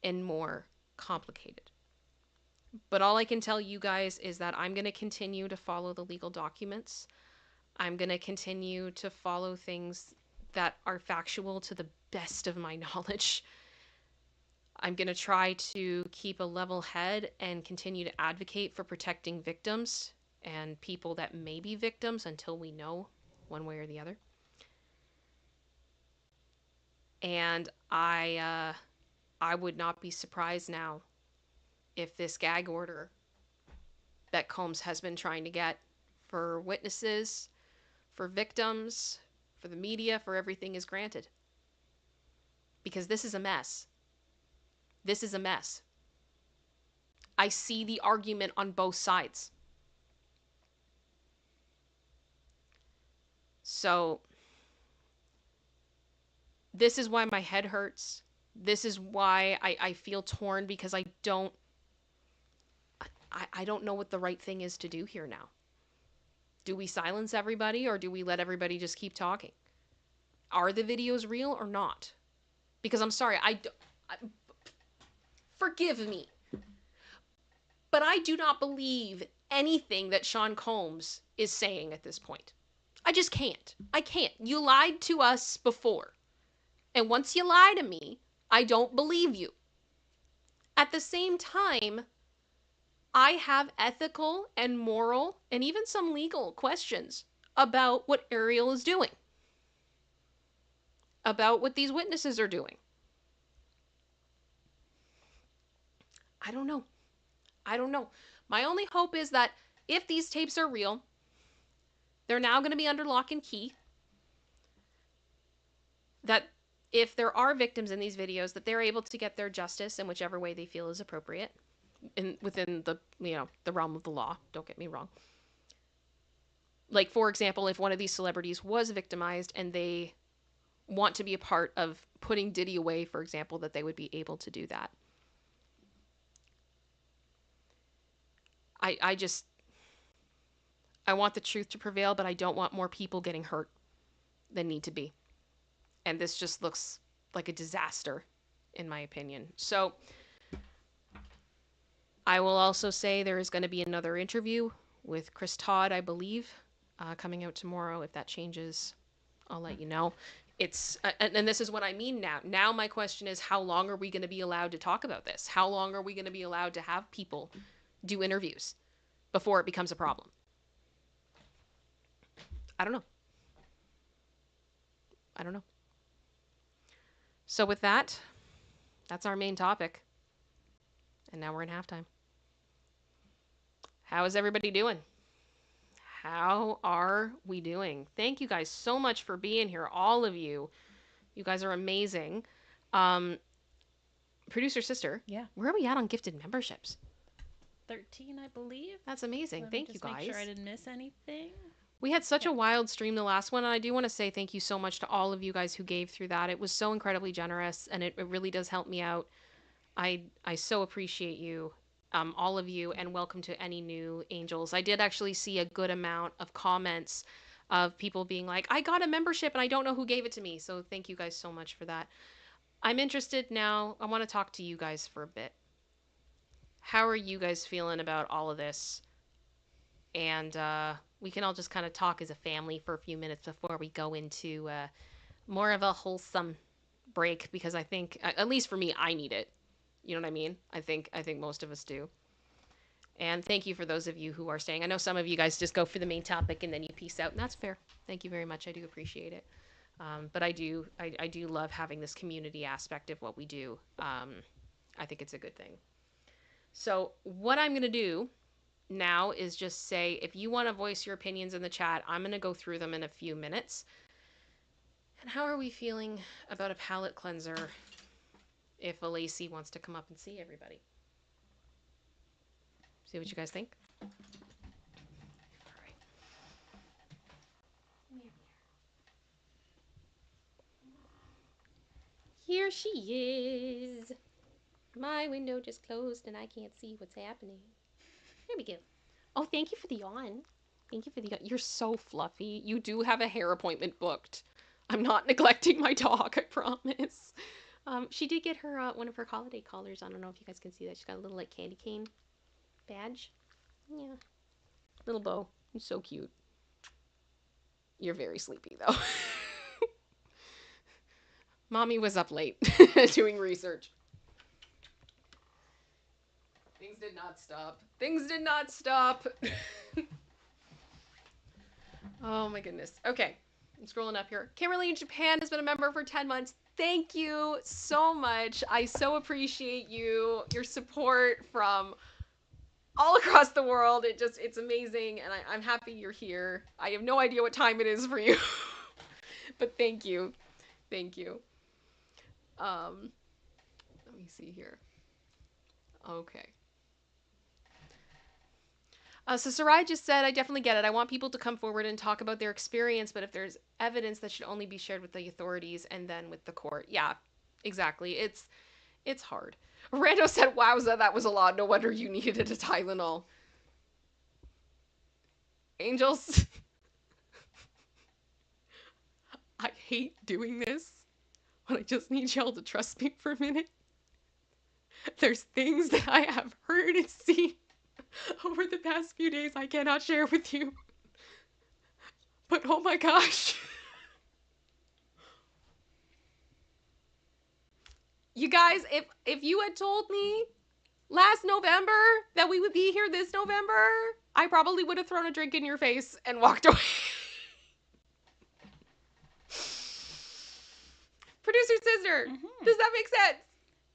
and more complicated. But all I can tell you guys is that I'm going to continue to follow the legal documents. I'm going to continue to follow things that are factual to the best of my knowledge. I'm going to try to keep a level head and continue to advocate for protecting victims and people that may be victims until we know one way or the other. And I would not be surprised now if this gag order that Combs has been trying to get for witnesses, for victims, for the media, for everything is granted. Because this is a mess. This is a mess. I see the argument on both sides. So this is why my head hurts. This is why I feel torn, because I don't know what the right thing is to do here now. Do we silence everybody, or do we let everybody just keep talking? Are the videos real or not? Because I'm sorry, forgive me, but I do not believe anything that Sean Combs is saying at this point. I just can't. I can't. You lied to us before. And once you lie to me, I don't believe you. At the same time, I have ethical and moral and even some legal questions about what Ariel is doing, about what these witnesses are doing. I don't know. I don't know. My only hope is that if these tapes are real, they're now going to be under lock and key. That if there are victims in these videos, that they're able to get their justice in whichever way they feel is appropriate, within the the realm of the law. Don't get me wrong. Like, for example, if one of these celebrities was victimized and they want to be a part of putting Diddy away, for example, that they would be able to do that. I just I want the truth to prevail, but I don't want more people getting hurt than need to be. And this just looks like a disaster, in my opinion. So I will also say there is going to be another interview with Chris Todd, I believe, coming out tomorrow. If that changes, I'll let you know. It's and this is what I mean now. Now my question is, how long are we going to be allowed to talk about this? How long are we going to be allowed to have people do interviews before it becomes a problem? I don't know. I don't know. So with that, that's our main topic. And now we're in halftime. How is everybody doing? How are we doing? Thank you guys so much for being here, all of you. You guys are amazing. Um, Producer sister, Yeah. where are we at on gifted memberships? 13, I believe. That's amazing. Let me Thank you just guys. make sure I didn't miss anything. We had such a wild stream the last one, and I do want to say thank you so much to all of you guys who gave through that. It was so incredibly generous, and it really does help me out. I so appreciate you, all of you, and welcome to any new angels. I did actually see a good amount of comments of people being like, I got a membership and I don't know who gave it to me. So thank you guys so much for that. I'm interested now. I want to talk to you guys for a bit. How are you guys feeling about all of this? And we can all just kind of talk as a family for a few minutes before we go into more of a wholesome break, because I think, at least for me, I need it. You know what I mean? I think most of us do. And thank you for those of you who are staying. I know some of you guys just go for the main topic and then you peace out, and that's fair. Thank you very much. I do appreciate it. But I do love having this community aspect of what we do. I think it's a good thing. So what I'm going to do now is just say, if you want to voice your opinions in the chat, I'm going to go through them in a few minutes. And how are we feeling about a palate cleanser if a Lacey wants to come up and see everybody? See what you guys think? All right. Here she is. My window just closed and I can't see what's happening. There we go. Oh, thank you for the yawn. Thank you for the yawn. You're so fluffy. You do have a hair appointment booked. I'm not neglecting my dog, I promise. She did get her one of her holiday collars. I don't know if you guys can see that. She's got a little like candy cane badge. Yeah. Little bow. It's so cute. You're very sleepy though. Mommy was up late doing research. Things did not stop. Things did not stop. Oh my goodness. Okay. I'm scrolling up here. Kimberly in Japan has been a member for 10 months. Thank you so much. I so appreciate you, your support from all across the world. It's amazing. And I'm happy you're here. I have no idea what time it is for you, but thank you. Thank you. Let me see here. Okay. So Sarai just said, I definitely get it. I want people to come forward and talk about their experience, but if there's evidence, that should only be shared with the authorities and then with the court. Yeah, exactly. It's hard. Rando said, wowza, that was a lot. No wonder you needed a Tylenol. Angels, I hate doing this, but I just need y'all to trust me for a minute. There's things that I have heard and seen over the past few days I cannot share with you. But oh my gosh. You guys, if you had told me last November that we would be here this November, I probably would have thrown a drink in your face and walked away. Producer sister, does that make sense?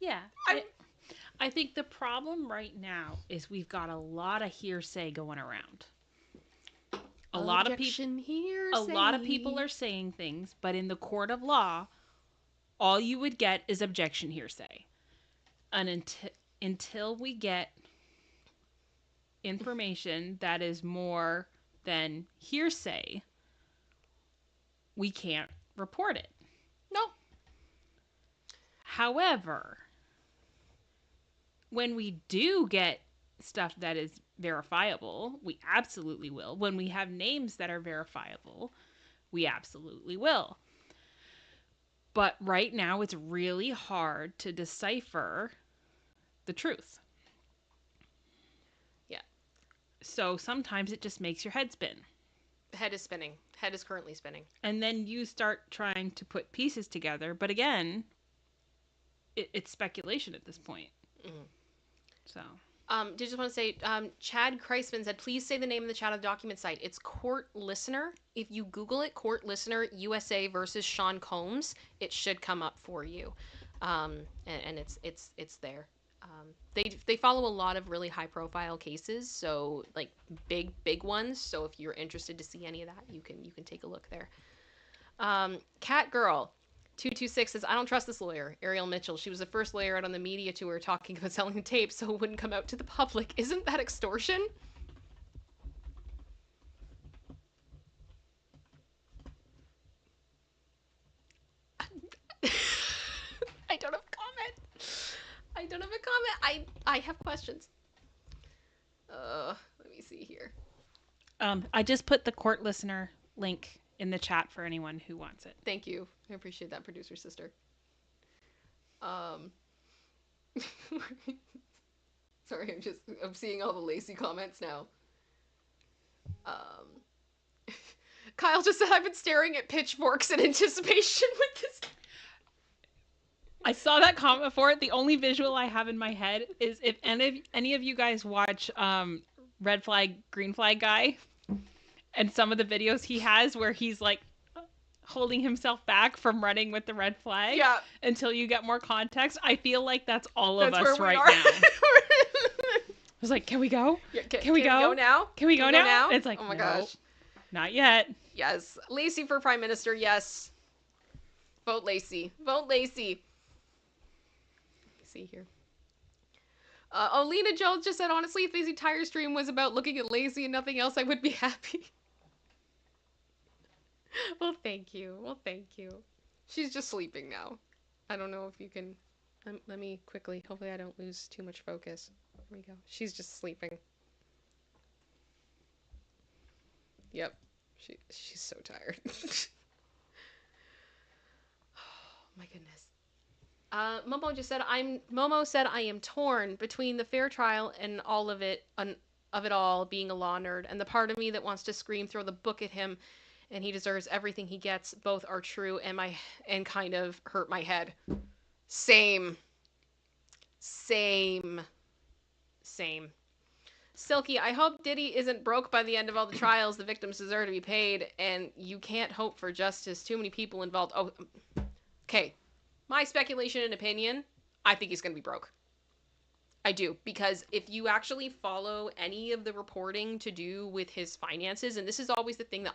Yeah. I think the problem right now is we've got a lot of hearsay going around. A lot of people are saying things, but in the court of law, all you would get is objection hearsay. And until we get information that is more than hearsay, we can't report it. No. However, when we do get stuff that is verifiable, we absolutely will. When we have names that are verifiable, we absolutely will. But right now, it's really hard to decipher the truth. Yeah. So sometimes it just makes your head spin. Head is spinning. Head is currently spinning. And then you start trying to put pieces together. But again, it's speculation at this point. Mm-hmm. So. Did just want to say, Chad Kreisman said, please say the name of the chat of the document site. It's Court Listener. If you Google it, Court Listener USA versus Sean Combs, it should come up for you. And it's there. They follow a lot of really high profile cases, so like big ones. So if you're interested to see any of that, you can take a look there. Cat Girl 226 says, I don't trust this lawyer, Ariel Mitchell. She was the first lawyer out on the media tour talking about selling the tape so it wouldn't come out to the public. Isn't that extortion? I don't have a comment. I have questions. Let me see here. I just put the Court Listener link in the chat for anyone who wants it. Thank you. I appreciate that, producer sister. Sorry, I'm seeing all the Lacey comments now. Kyle just said, I've been staring at pitchforks in anticipation with this. I saw that comment before. The only visual I have in my head is if any of you guys watch Red Flag, Green Flag Guy, and some of the videos he has where he's like holding himself back from running with the red flag until you get more context. I feel like that's all of us right now. I was like, can we go? Yeah, can we go now? Can we go now? It's like, oh my no, gosh. Not yet. Yes. Lacey for Prime Minister, yes. Vote Lacey. Vote Lacey. Let me see here. Lena Jones just said, honestly, if this entire stream was about looking at Lacey and nothing else, I would be happy. Well, thank you. She's just sleeping now. I don't know if you can... let me quickly... Hopefully I don't lose too much focus. There we go. She's just sleeping. Yep. She's so tired. Oh, my goodness. Momo just said, Momo said, I am torn between the fair trial and all of it all being a law nerd, and the part of me that wants to scream, throw the book at him, and he deserves everything he gets. Both are true, and kind of hurt my head. Same. Silky, I hope Diddy isn't broke by the end of all the trials. The victims deserve to be paid, and you can't hope for justice. Too many people involved. Oh, okay. My speculation and opinion, I think he's going to be broke. I do, because if you actually follow any of the reporting to do with his finances, and this is always the thing that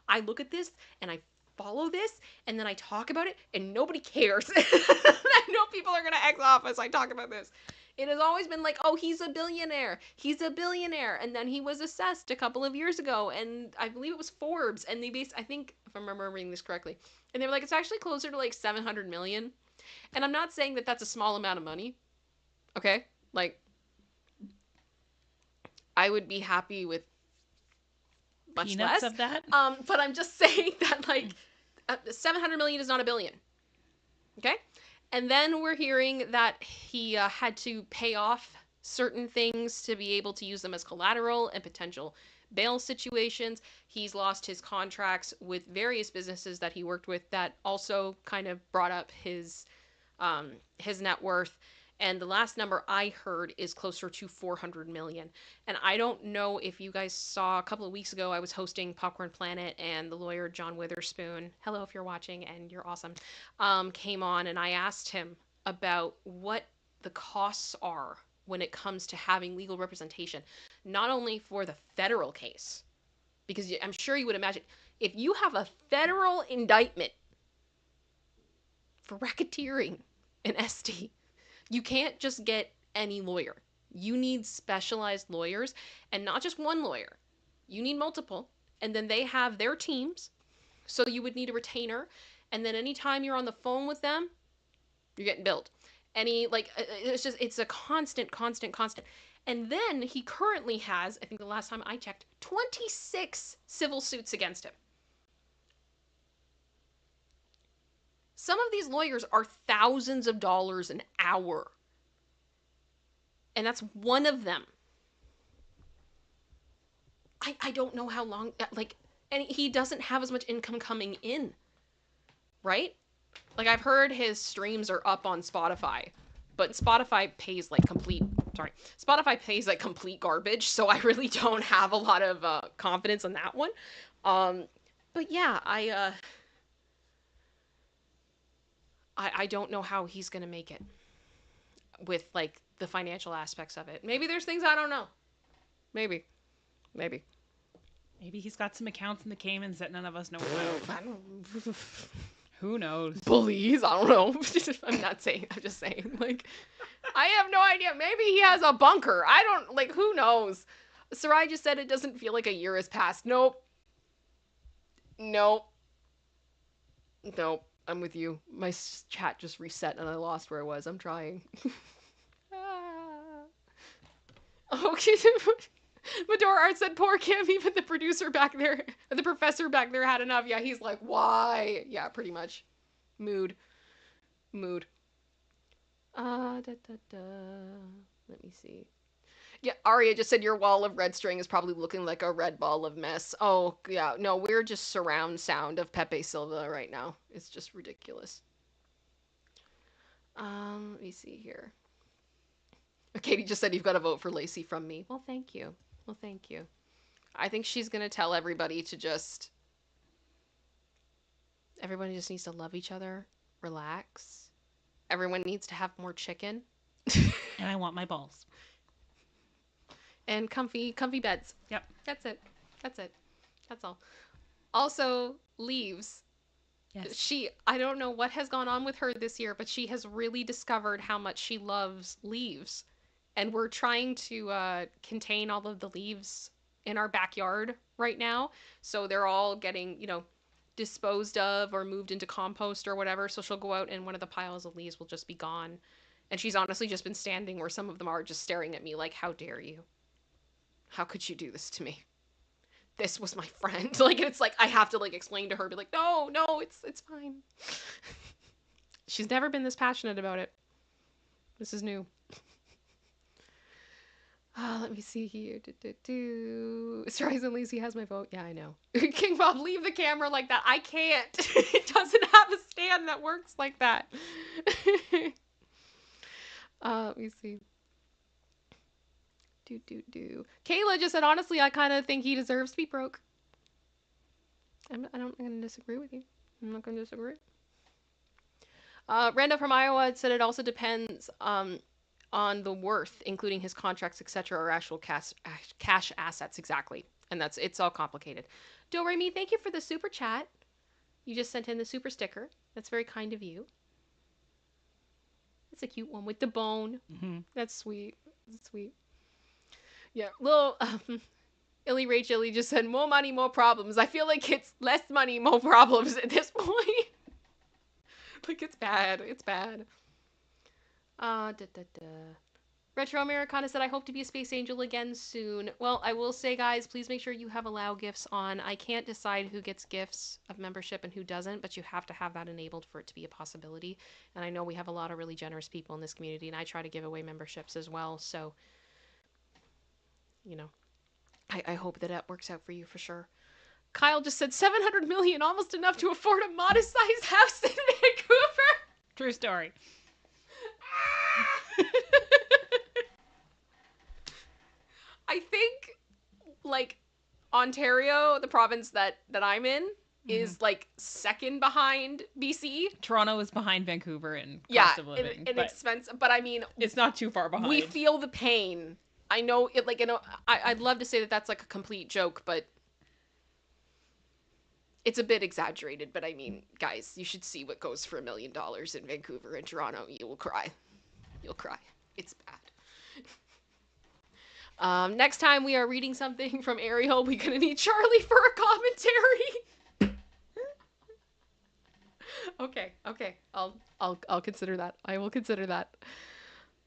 I look at this and I follow this and then I talk about it and nobody cares. I know people are going to X off as I talk about this. It has always been like, oh, he's a billionaire. He's a billionaire. And then he was assessed a couple of years ago. And I believe it was Forbes. And they based, I think, if I'm remembering this correctly, and they were like, it's actually closer to like 700 million. And I'm not saying that that's a small amount of money. Okay? Like, I would be happy with much Peanuts less. of that. But I'm just saying that, like, 700 million is not a billion. Okay? And then we're hearing that he had to pay off certain things to be able to use them as collateral and potential bail situations. He's lost his contracts with various businesses that he worked with that also kind of brought up his net worth. And the last number I heard is closer to 400 million. And I don't know if you guys saw a couple of weeks ago, I was hosting Popcorn Planet, and the lawyer John Witherspoon, hello if you're watching and you're awesome, came on, and I asked him about what the costs are when it comes to having legal representation, not only for the federal case, because I'm sure you would imagine if you have a federal indictment for racketeering in SD, you can't just get any lawyer. You need specialized lawyers, and not just one lawyer. You need multiple, and then they have their teams. So you would need a retainer, and then anytime you're on the phone with them, you're getting billed. It's a constant. And then he currently has, I think the last time I checked, 26 civil suits against him. Some of these lawyers are thousands of dollars an hour. And that's one of them. I don't know how long, and he doesn't have as much income coming in, right? Like, I've heard his streams are up on Spotify, but Spotify pays complete garbage, so I really don't have a lot of confidence in that one. But yeah, I don't know how he's gonna make it with, like, the financial aspects of it. Maybe there's things I don't know. Maybe. Maybe he's got some accounts in the Caymans that none of us know about. Who knows? Bullies, I don't know. I'm not saying, I'm just saying, like, I have no idea. Maybe he has a bunker. I don't, like, who knows? Sarai just said it doesn't feel like a year has passed. Nope. I'm with you. My chat just reset and I lost where I was. I'm trying. Okay. Medora Art said, poor Kim, even the professor back there had enough. Yeah, he's like, why? Yeah, pretty much. Mood. Da, da, da. Let me see. Yeah, Aria just said your wall of red string is probably looking like a red ball of mess. Oh, yeah. No, we're just surround sound of Pepe Silva right now. It's just ridiculous. Let me see here. Katie just said you've got to vote for Lacey from me. Well, thank you. I think she's going to tell everybody to just... Everybody just needs to love each other. Relax. Everyone needs to have more chicken. And I want my balls. And comfy beds. Yep. That's it. That's all. Also, Leaves. Yes. I don't know what has gone on with her this year, but she has really discovered how much she loves leaves. And we're trying to contain all of the leaves in our backyard right now. So they're all getting, disposed of or moved into compost or whatever. So she'll go out and one of the piles of leaves will just be gone. And she's honestly just been standing where some of them are just staring at me like, how dare you? How could you do this to me? This was my friend. Like, it's like, I have to, like, explain to her, be like, no, it's fine. She's never been this passionate about it. This is new. Let me see here. Strides and Lacey has my vote. Yeah, I know. King Bob, leave the camera like that. I can't. It doesn't have a stand that works like that. Let me see. Kayla just said, honestly, I kind of think he deserves to be broke. I'm not going to disagree with you. I'm not going to disagree. Randall from Iowa said it also depends on the worth, including his contracts, etc., or actual cash assets. Exactly. And it's all complicated. Do Remy, thank you for the super chat. You just sent in the super sticker. That's very kind of you. That's a cute one with the bone. Mm-hmm. That's sweet. That's sweet. Yeah, little Illy Rachel just said more money, more problems. I feel like it's less money, more problems at this point. Like it's bad. It's bad. Da, da, da. Retro Americana said, I hope to be a space angel again soon. Well, I will say, guys, please make sure you have allow gifts on. I can't decide who gets gifts of membership and who doesn't, but you have to have that enabled for it to be a possibility. And I know we have a lot of really generous people in this community, and I try to give away memberships as well. So, you know, I hope that works out for you for sure. Kyle just said 700 million, almost enough to afford a modest-sized house in Vancouver. True story. I think, like, Ontario, the province that I'm in, is like second behind BC. Toronto is behind Vancouver in Yeah, cost of living. in expense. But I mean, it's not too far behind. We feel the pain. I know it. Like, you know, I'd love to say that that's like a complete joke, but it's a bit exaggerated. But I mean, guys, you should see what goes for $1 million in Vancouver and Toronto. You will cry. You'll cry. It's bad. Next time we are reading something from Ariel, we're gonna need Charlie for a commentary. Okay. I'll consider that. I will consider that.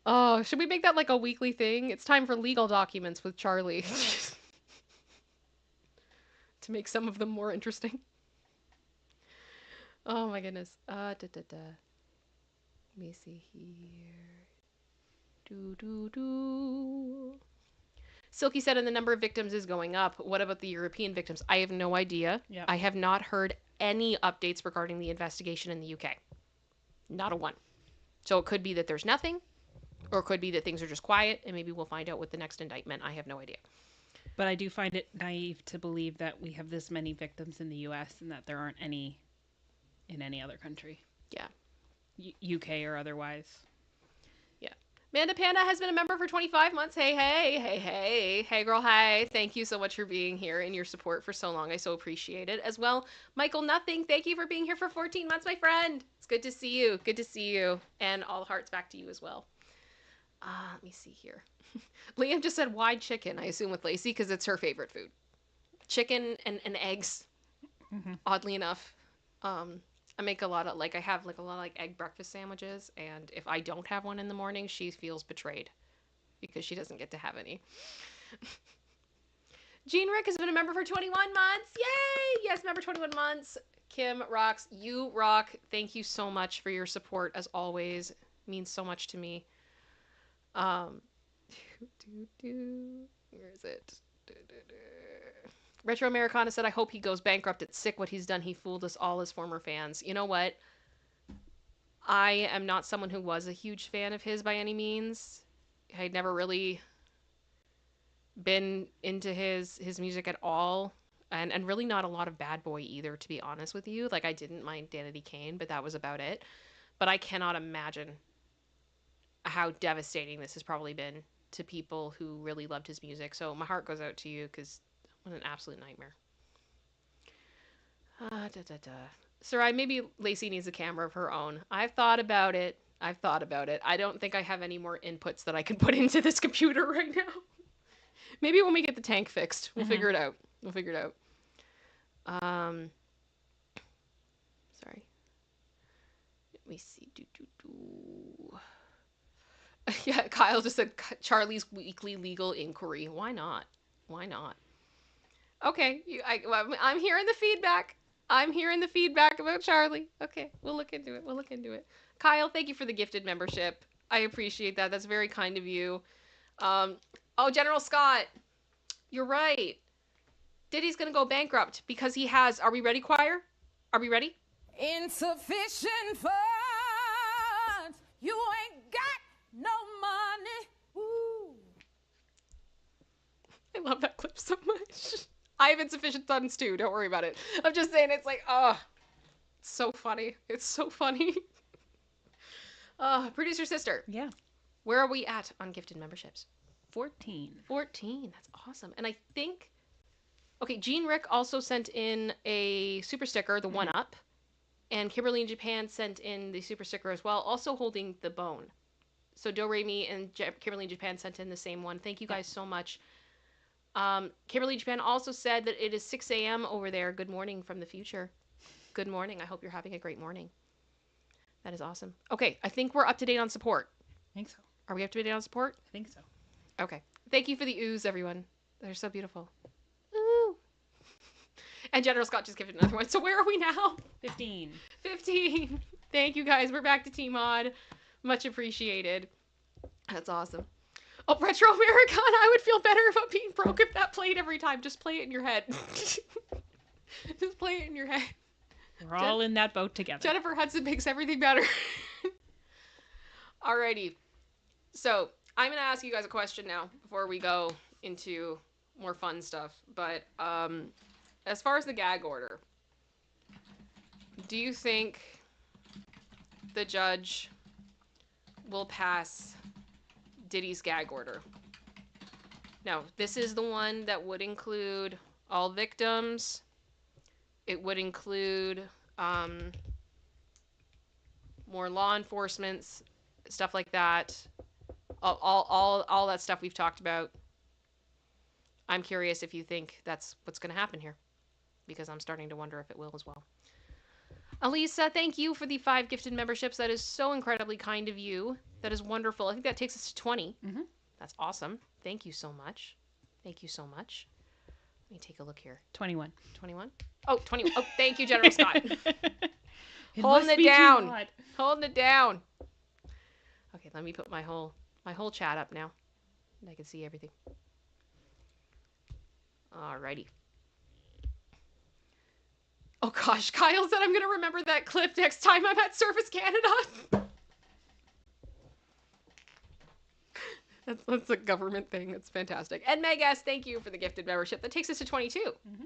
Oh, should we make that like a weekly thing? It's time for legal documents with Charlie. To make some of them more interesting. Oh my goodness. Let me see here. Silky said, and the number of victims is going up. What about the European victims? I have no idea. Yep. I have not heard any updates regarding the investigation in the UK. Not a one. So it could be that there's nothing, or it could be that things are just quiet, and maybe we'll find out with the next indictment. I have no idea. But I do find it naive to believe that we have this many victims in the US and that there aren't any in any other country. Yeah. UK or otherwise. Yeah. Amanda Panda has been a member for 25 months. Hey, girl, hi. Thank you so much for being here and your support for so long. I so appreciate it. As well, Michael Nothing, thank you for being here for 14 months, my friend. It's good to see you. Good to see you. And all hearts back to you as well. Let me see here. Liam just said wide chicken, I assume with Lacey, because it's her favorite food. Chicken and eggs, oddly enough. I make a lot of, like, I have, like, a lot of, like, egg breakfast sandwiches, and if I don't have one in the morning, she feels betrayed, because she doesn't get to have any. Jean Rick has been a member for 21 months! Yay! Yes, member 21 months. Kim rocks. You rock. Thank you so much for your support, as always. It means so much to me. Where is it? Retro Americana said, I hope he goes bankrupt. It's sick what he's done. He fooled us all as former fans. You know what? I am not someone who was a huge fan of his by any means. I'd never really been into his music at all. And really not a lot of Bad Boy either, to be honest with you. Like, I didn't mind Danity Kane, but that was about it. But I cannot imagine how devastating this has probably been to people who really loved his music. So my heart goes out to you, because what an absolute nightmare. Sarai, maybe Lacey needs a camera of her own. I've thought about it. I don't think I have any more inputs that I can put into this computer right now. Maybe when we get the tank fixed, we'll figure it out. Sorry. Let me see. Yeah, Kyle just said Charlie's weekly legal inquiry. Why not? Okay, I'm hearing the feedback. About Charlie. Okay, we'll look into it. Kyle, thank you for the gifted membership. I appreciate that. That's very kind of you. Oh, General Scott, you're right. Diddy's gonna go bankrupt because he has. Are we ready, choir? Are we ready? Insufficient funds. You ain't got no money. Ooh. I love that clip so much. I have insufficient funds too. Don't worry about it. I'm just saying, it's like, it's so funny. Producer sister. Yeah. Where are we at on gifted memberships? 14. That's awesome. And I think, okay, Jean Rick also sent in a super sticker, the one up, and Kimberly in Japan sent in the super sticker as well, also holding the bone. So Do Re Mi and Kimberly Japan sent in the same one. Thank you guys so much. Kimberly Japan also said that it is 6 a.m. over there. Good morning from the future. Good morning. I hope you're having a great morning. That is awesome. Okay, I think we're up to date on support. I think so. Are we up to date on support? I think so. Okay. Thank you for the oohs, everyone. They're so beautiful. Ooh. And General Scott just gave it another one. So where are we now? 15. 15. Thank you guys. We're back to T-Mod. Much appreciated. That's awesome. Oh, Retro Americana, I would feel better about being broke if that played every time. Just play it in your head. Just play it in your head. We're all in that boat together. Jennifer Hudson makes everything better. Alrighty. So, I'm going to ask you guys a question now before we go into more fun stuff. But, as far as the gag order, do you think the judge will pass Diddy's gag order? Now, this is the one that would include all victims. It would include more law enforcement, stuff like that. All that stuff we've talked about. I'm curious if you think that's what's going to happen here, because I'm starting to wonder if it will as well. Elisa, thank you for the 5 gifted memberships. That is so incredibly kind of you. That is wonderful. I think that takes us to 20. Mm-hmm. That's awesome. Thank you so much. Thank you so much. Let me take a look here. 21. 21? Oh, 20. Oh, thank you, General Scott. It Holding must it be down. T-Mod. Holding it down. Okay, let me put my whole chat up now. And I can see everything. Alrighty. Oh gosh, Kyle said I'm going to remember that clip next time I'm at Surface Canada. That's a government thing. That's fantastic. And Meg S, thank you for the gifted membership. That takes us to 22. Mm-hmm.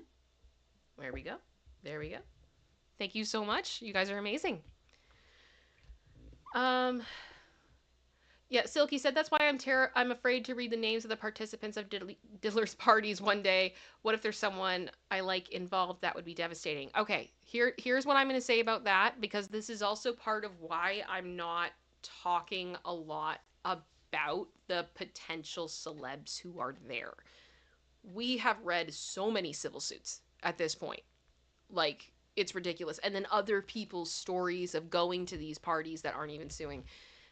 There we go. There we go. Thank you so much. You guys are amazing. Yeah, Silky said that's why I'm afraid to read the names of the participants of Diddler's parties one day. What if there's someone I like involved? That would be devastating. Okay, here's what I'm going to say about that, because this is also part of why I'm not talking a lot about the potential celebs who are there. We have read so many civil suits at this point. Like, it's ridiculous. And then other people's stories of going to these parties that aren't even suing.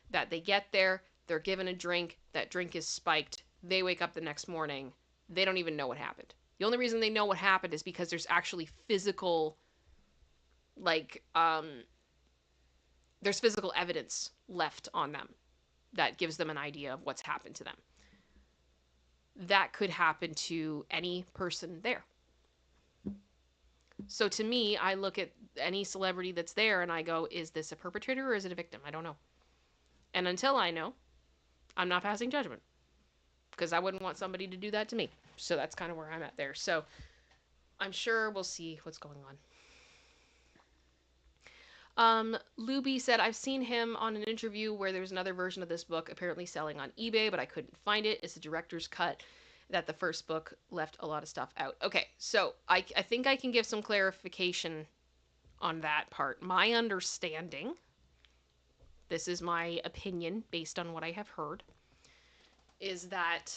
That they get there, they're given a drink, that drink is spiked, they wake up the next morning, they don't even know what happened. The only reason they know what happened is because there's actually physical, there's physical evidence left on them that gives them an idea of what's happened to them. That could happen to any person there. So to me, I look at any celebrity that's there and I go, is this a perpetrator or is it a victim? I don't know. And until I know, I'm not passing judgment, because I wouldn't want somebody to do that to me. So that's kind of where I'm at there. So I'm sure we'll see what's going on. Luby said, I've seen him on an interview where there's another version of this book apparently selling on eBay, but I couldn't find it. It's a director's cut, that the first book left a lot of stuff out. Okay, so I think I can give some clarification on that part. My understanding, this is my opinion based on what I have heard, is that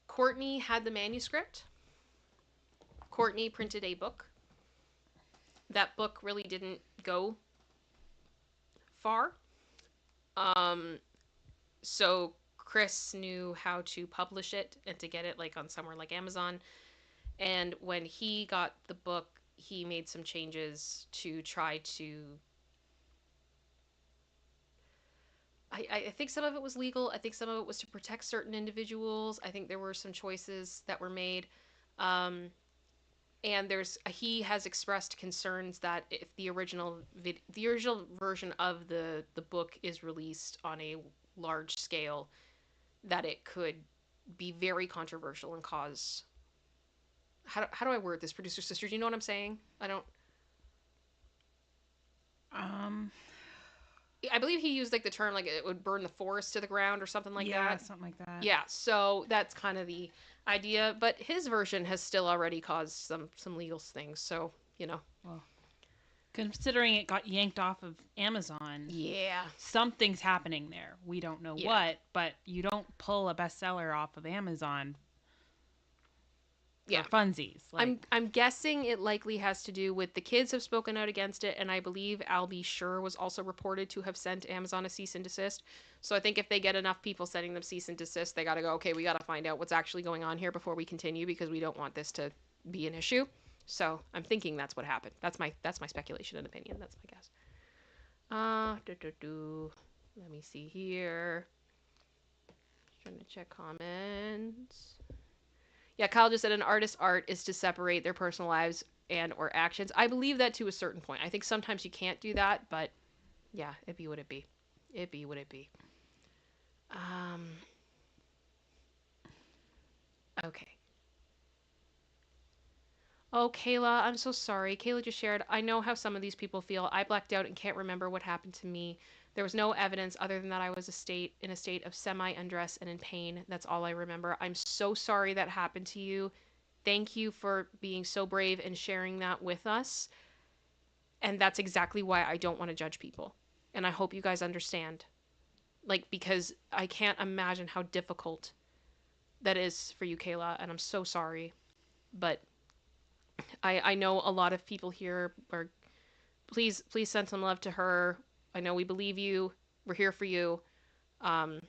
Courtney had the manuscript. Courtney printed a book. That book really didn't go far. So Chris knew how to publish it and to get it like on somewhere like Amazon. And when he got the book, he made some changes to try to... I think some of it was legal. I think some of it was to protect certain individuals. I think there were some choices that were made. And he has expressed concerns that if the original version of the book is released on a large scale, that it could be very controversial and cause... How do I word this, producer sister? Do you know what I'm saying? I believe he used like the term like it would burn the forest to the ground or something like that. Yeah, something like that. Yeah, so that's kind of the idea. But his version has still already caused some legal things. So, you know. Well, Considering it got yanked off of Amazon, Yeah. something's happening there. We don't know Yeah. what, but you don't pull a bestseller off of Amazon for Yeah. funsies. I'm guessing it likely has to do with the kids have spoken out against it, and I believe Albie Schur was also reported to have sent Amazon a cease and desist. So I think if they get enough people sending them cease and desist, they got to go, okay, we got to find out what's actually going on here before we continue because we don't want this to be an issue. So I'm thinking that's what happened. That's my speculation and opinion. That's my guess. Let me see here. Trying to check comments. Yeah, Kyle just said an artist's art is to separate their personal lives and or actions. I believe that to a certain point. I think sometimes you can't do that, but yeah, it be what it be. It be what it be. Okay. Oh, Kayla, I'm so sorry. Kayla just shared, I know how some of these people feel. I blacked out and can't remember what happened to me. There was no evidence other than that I was in a state of semi-undress and in pain. That's all I remember. I'm so sorry that happened to you. Thank you for being so brave and sharing that with us. And that's exactly why I don't want to judge people. And I hope you guys understand. Like, because I can't imagine how difficult that is for you, Kayla. And I'm so sorry. But I know a lot of people here are, please send some love to her. I know we believe you. We're here for you. Um,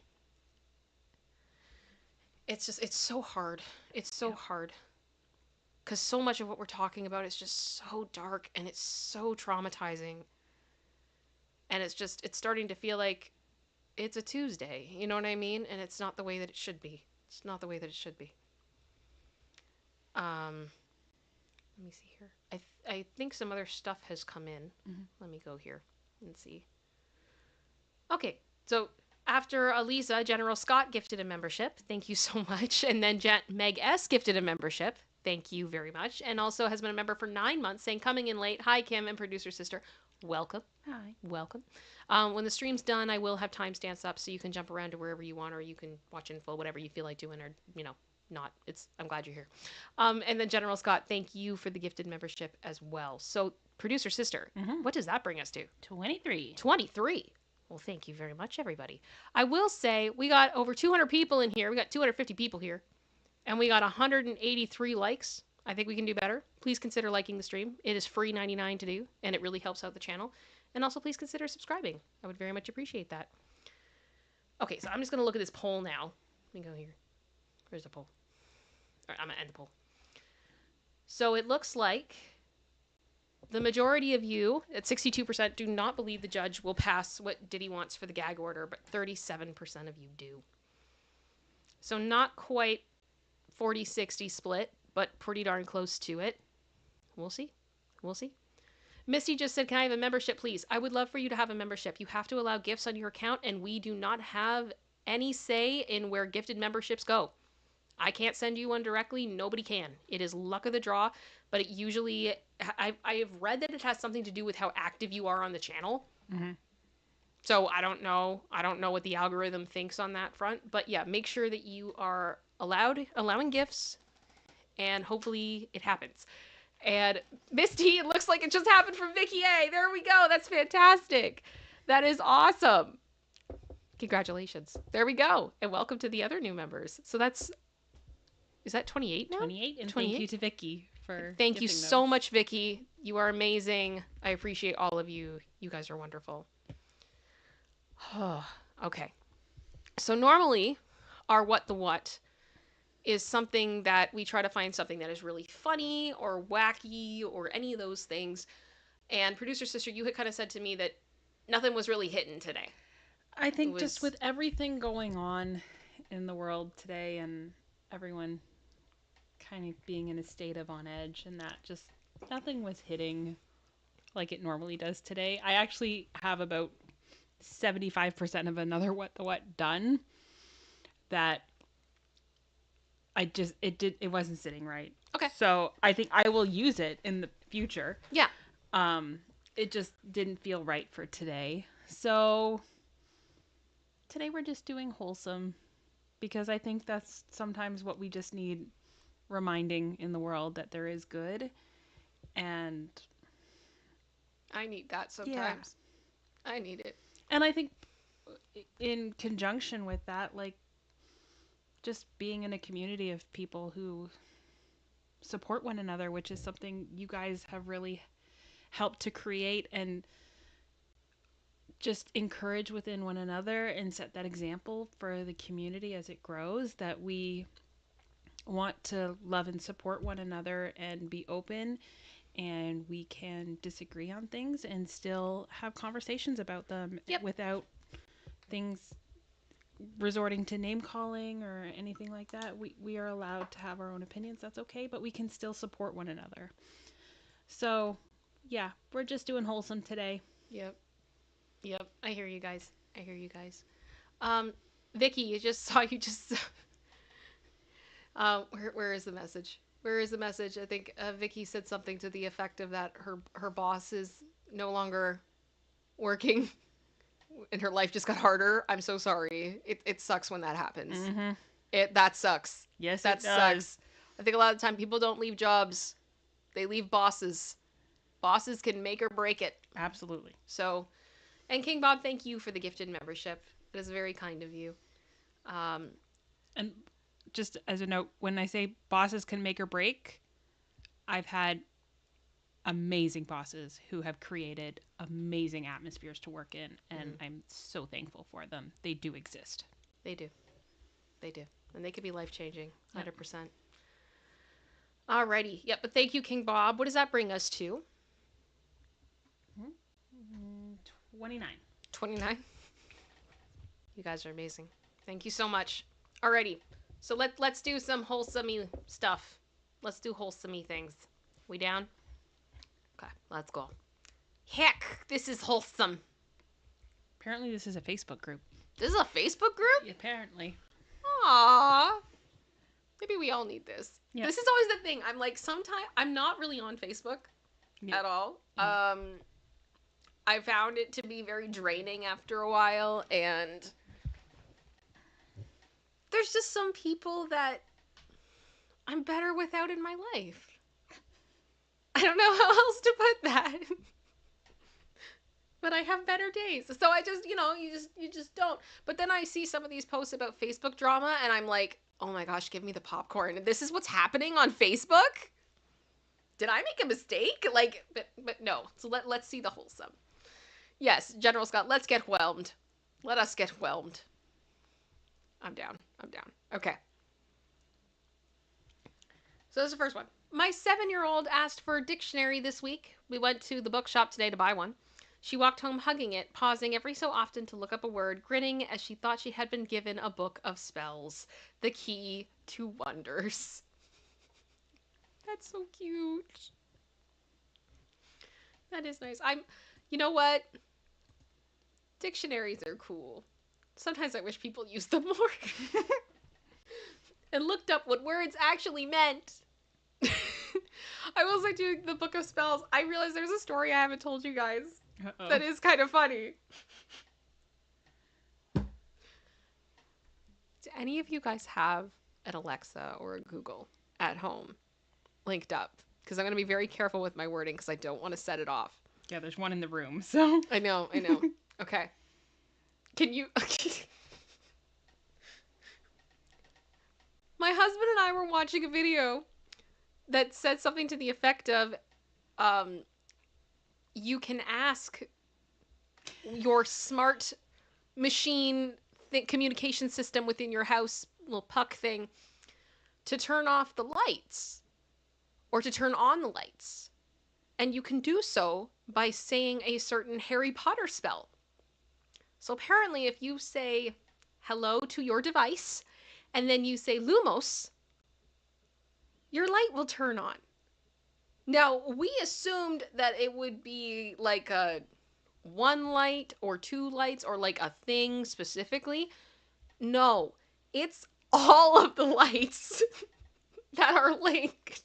it's so hard. It's so hard. Because so much of what we're talking about is just so dark and it's so traumatizing. And it's starting to feel like it's a Tuesday. You know what I mean? And it's not the way that it should be. It's not the way that it should be. Let me see here. I think some other stuff has come in. Let me go here and see. Okay, so after Aliza, General Scott gifted a membership. Thank you so much. And then Meg S gifted a membership. Thank you very much. And also has been a member for 9 months, saying, coming in late. Hi, Kim and producer sister. Welcome. Hi. Welcome. When the stream's done, I will have timestamps up so you can jump around to wherever you want, or you can watch in full, whatever you feel like doing, or, not. I'm glad you're here. And then General Scott, thank you for the gifted membership as well. So, producer sister, what does that bring us to? 23. 23. Well, thank you very much, everybody. I will say we got over 200 people in here. We got 250 people here. And we got 183 likes. I think we can do better. Please consider liking the stream. It is free 99 to do, and it really helps out the channel. And also, please consider subscribing. I would very much appreciate that. Okay, so I'm just going to look at this poll now. Let me go here. Where's the poll? All right, I'm going to end the poll. So it looks like the majority of you, at 62%, do not believe the judge will pass what Diddy wants for the gag order, but 37% of you do. So not quite 40-60 split, but pretty darn close to it. We'll see. We'll see. Misty just said, can I have a membership, please? I would love for you to have a membership. You have to allow gifts on your account, and we do not have any say in where gifted memberships go. I can't send you one directly. Nobody can. It is luck of the draw, but it usually, I have read that it has something to do with how active you are on the channel. So I don't know. I don't know what the algorithm thinks on that front, but yeah, make sure that you are allowing gifts, and hopefully it happens. And Misty, it looks like it just happened from Vicky A. There we go. That's fantastic. That is awesome. Congratulations. There we go. And welcome to the other new members. So is that 28 now? 28, and 28? thank you to Vicky for Thank you gifting so those. much, Vicky. You are amazing. I appreciate all of you. You guys are wonderful. Okay. So normally, our What the What is something that we try to find something that is really funny or wacky or any of those things. And producer sister, you had kind of said to me that nothing was really hitting today. I think just with everything going on in the world today and everyone kind of being in a state of on edge, and that just nothing was hitting like it normally does today. I actually have about 75% of another What the What done that it wasn't sitting right. Okay. So I think I will use it in the future. Yeah. It just didn't feel right for today. So today we're just doing wholesome, because I think that's sometimes what we just need reminding in the world, that there is good. And I need that sometimes. I need it. And I think in conjunction with that, like, just being in a community of people who support one another, which is something you guys have really helped to create and just encourage within one another and set that example for the community as it grows, that we want to love and support one another and be open, and we can disagree on things and still have conversations about them without things resorting to name calling or anything like that. We are allowed to have our own opinions. That's okay, but we can still support one another. So, yeah, we're just doing wholesome today. Yep. Yep. I hear you guys. I hear you guys. Vicky, you just saw you just. Where is the message? Where is the message? I think Vicky said something to the effect of that her boss is no longer working, and her life just got harder. I'm so sorry. It sucks when that happens. Mm-hmm. That sucks. Yes, that it does. sucks. I think a lot of the time people don't leave jobs; they leave bosses. Bosses can make or break it. Absolutely. So, and King Bob, thank you for the gifted membership. It is very kind of you. And just as a note, when I say bosses can make or break, I've had amazing bosses who have created amazing atmospheres to work in, and I'm so thankful for them. They do exist. They do. They do. And they could be life-changing, 100%. Alrighty. Yep, but thank you, King Bob. What does that bring us to? 29. 29? You guys are amazing. Thank you so much. Alrighty. So let's do some wholesome-y stuff. Let's do wholesome-y things. We down? Okay, let's go. Heck, this is wholesome. Apparently this is a Facebook group. This is a Facebook group? Apparently. Aww. Maybe we all need this. Yep. This is always the thing. I'm like, sometimes I'm not really on Facebook at all. I found it to be very draining after a while, and there's just some people that I'm better without in my life. I don't know how else to put that. But I have better days. So I just, you just don't. But then I see some of these posts about Facebook drama, and I'm like, oh my gosh, give me the popcorn. This is what's happening on Facebook? Did I make a mistake? Like, but no. So let's see the wholesome. Yes, General Scott, let's get whelmed. Let us get whelmed. I'm down. Okay. So this is the first one. My 7-year-old asked for a dictionary this week. We went to the bookshop today to buy one. She walked home hugging it, pausing every so often to look up a word, grinning as she thought she had been given a book of spells. The key to wonders. That's so cute. That is nice. You know what? Dictionaries are cool. Sometimes I wish people used them more. And looked up what words actually meant. I will say, doing the Book of Spells, I realized there's a story I haven't told you guys. Uh-oh. That is kind of funny. Do any of you guys have an Alexa or a Google at home linked up? Because I'm going to be very careful with my wording because I don't want to set it off. Yeah, there's one in the room, so. I know. Okay. Can you... My husband and I were watching a video that said something to the effect of, you can ask your smart machine communication system within your house, little puck thing, to turn off the lights or to turn on the lights. And you can do so by saying a certain Harry Potter spell. So apparently if you say hello to your device and then you say Lumos, your light will turn on. Now, we assumed that it would be like a one light or two lights or like a thing specifically. No, it's all of the lights that are linked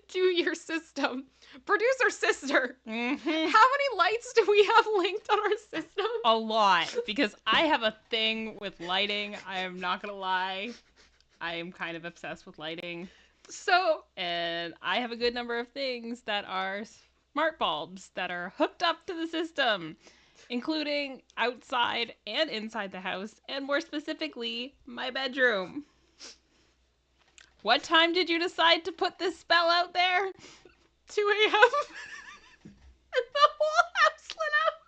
to your system. Producer sister, Mm-hmm. how many lights do we have linked on our system? A lot, because I have a thing with lighting. I am not gonna lie. I am kind of obsessed with lighting. So, And I have a good number of things that are smart bulbs that are hooked up to the system, including outside and inside the house, and more specifically, my bedroom. What time did you decide to put this spell out there? 2 a.m. And the whole house lit up.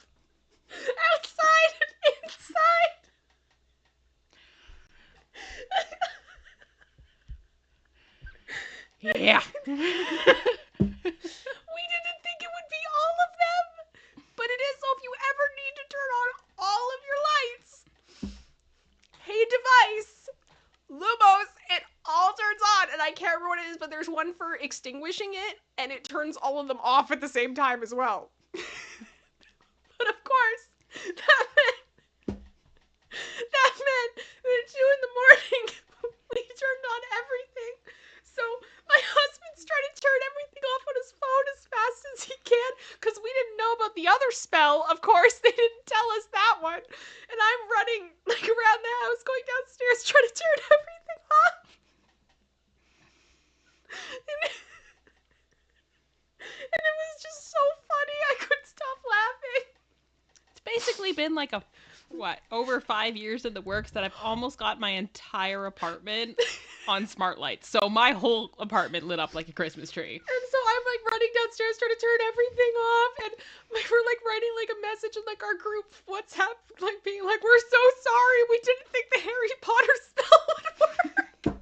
Outside and inside. Yeah. We didn't think it would be all of them, but it is. So if you ever need to turn on all of your lights, hey device, Lumos, it all turns on. And I can't remember what it is, but there's one for extinguishing it, and it turns all of them off at the same time as well. But of course, that meant that at 2 a.m. we turned on everything. So my husband's trying to turn everything off on his phone as fast as he can, because we didn't know about the other spell. Of course, they didn't tell us that one. And I'm running like around the house, going downstairs, trying to turn everything off. And it was just so funny. I couldn't stop laughing. It's basically been like over 5 years in the works that I've almost got my entire apartment on smart lights. So my whole apartment lit up like a Christmas tree. And so I'm like running downstairs trying to turn everything off, and we're like writing like a message in like our group WhatsApp, like being like, "We're so sorry. We didn't think the Harry Potter spell would work."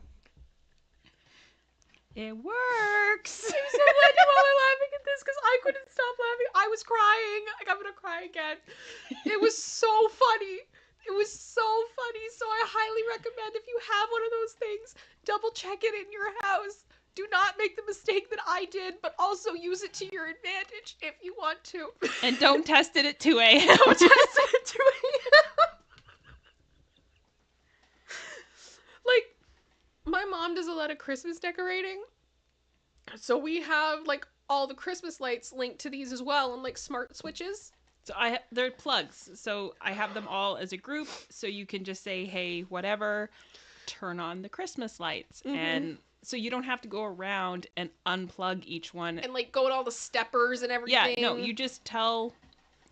It works. I'm so glad you all are laughing at this, because I couldn't stop laughing. I was crying. Like, I'm gonna cry again. It was so funny. It was so funny. So I highly recommend, if you have one of those things, double check it in your house. Do not make the mistake that I did, but also use it to your advantage if you want to. And don't test it at 2 a.m. Don't test it at 2 a.m. Like, my mom does a lot of Christmas decorating, so we have like all the Christmas lights linked to these as well, and like smart switches. So they're plugs. So I have them all as a group, so you can just say, hey, whatever, turn on the Christmas lights. Mm-hmm. And so you don't have to go around and unplug each one. And like go at all the steppers and everything. Yeah, no, you just tell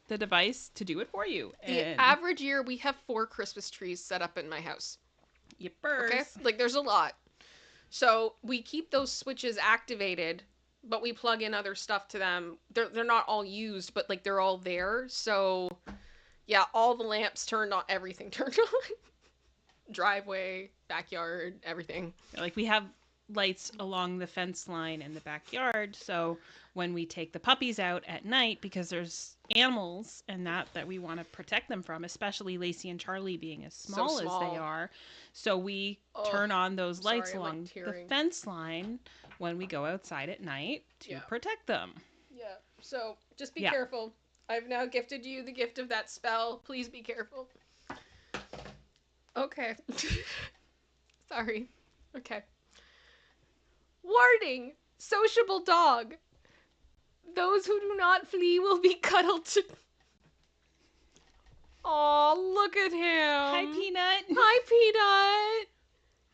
the device to do it for you. The average year, we have 4 Christmas trees set up in my house. Yippers. Okay? Like, there's a lot. So we keep those switches activated, but we plug in other stuff to them. They're not all used, but like they're all there. So yeah, all the lamps turned on, everything turned on. Driveway, backyard, everything. Like we have lights along the fence line in the backyard, so when we take the puppies out at night, because there's animals and that we want to protect them from, especially Lacey and Charlie being as small as they are, so we turn on those lights along the fence line when we go outside at night to protect them. Yeah, so just be careful. I've now gifted you the gift of that spell. Please be careful. Okay. Sorry. Okay. Warning! Sociable dog. Those who do not flee will be cuddled to... Aw, look at him. Hi, Peanut. Hi, Peanut.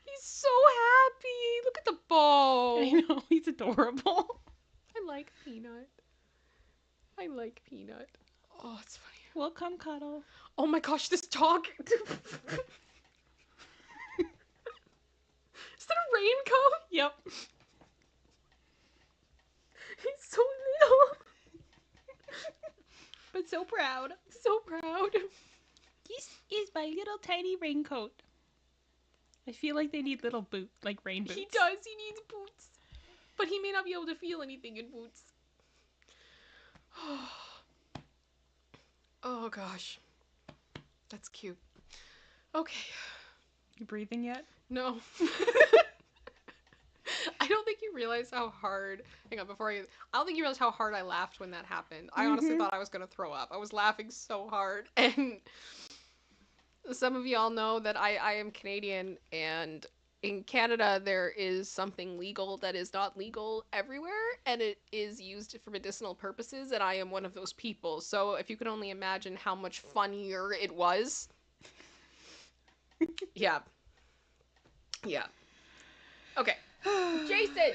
He's so happy. Look at the bow. I know, he's adorable. I like Peanut. I like Peanut. Oh, it's funny. Well, come cuddle. Oh my gosh, this dog... Is that a raincoat? Yep. He's so little. But so proud. So proud. This is my little tiny raincoat. I feel like they need little rain boots. He does. He needs boots. But he may not be able to feel anything in boots. Oh gosh. That's cute. Okay. You breathing yet? No. I don't think you realize how hard... Hang on, I don't think you realize how hard I laughed when that happened. I honestly thought I was going to throw up. I was laughing so hard. And some of y'all know that I am Canadian, and in Canada there is something legal that is not legal everywhere, and it is used for medicinal purposes, and I am one of those people. So if you can only imagine how much funnier it was. Yeah. Yeah. Okay. Jason!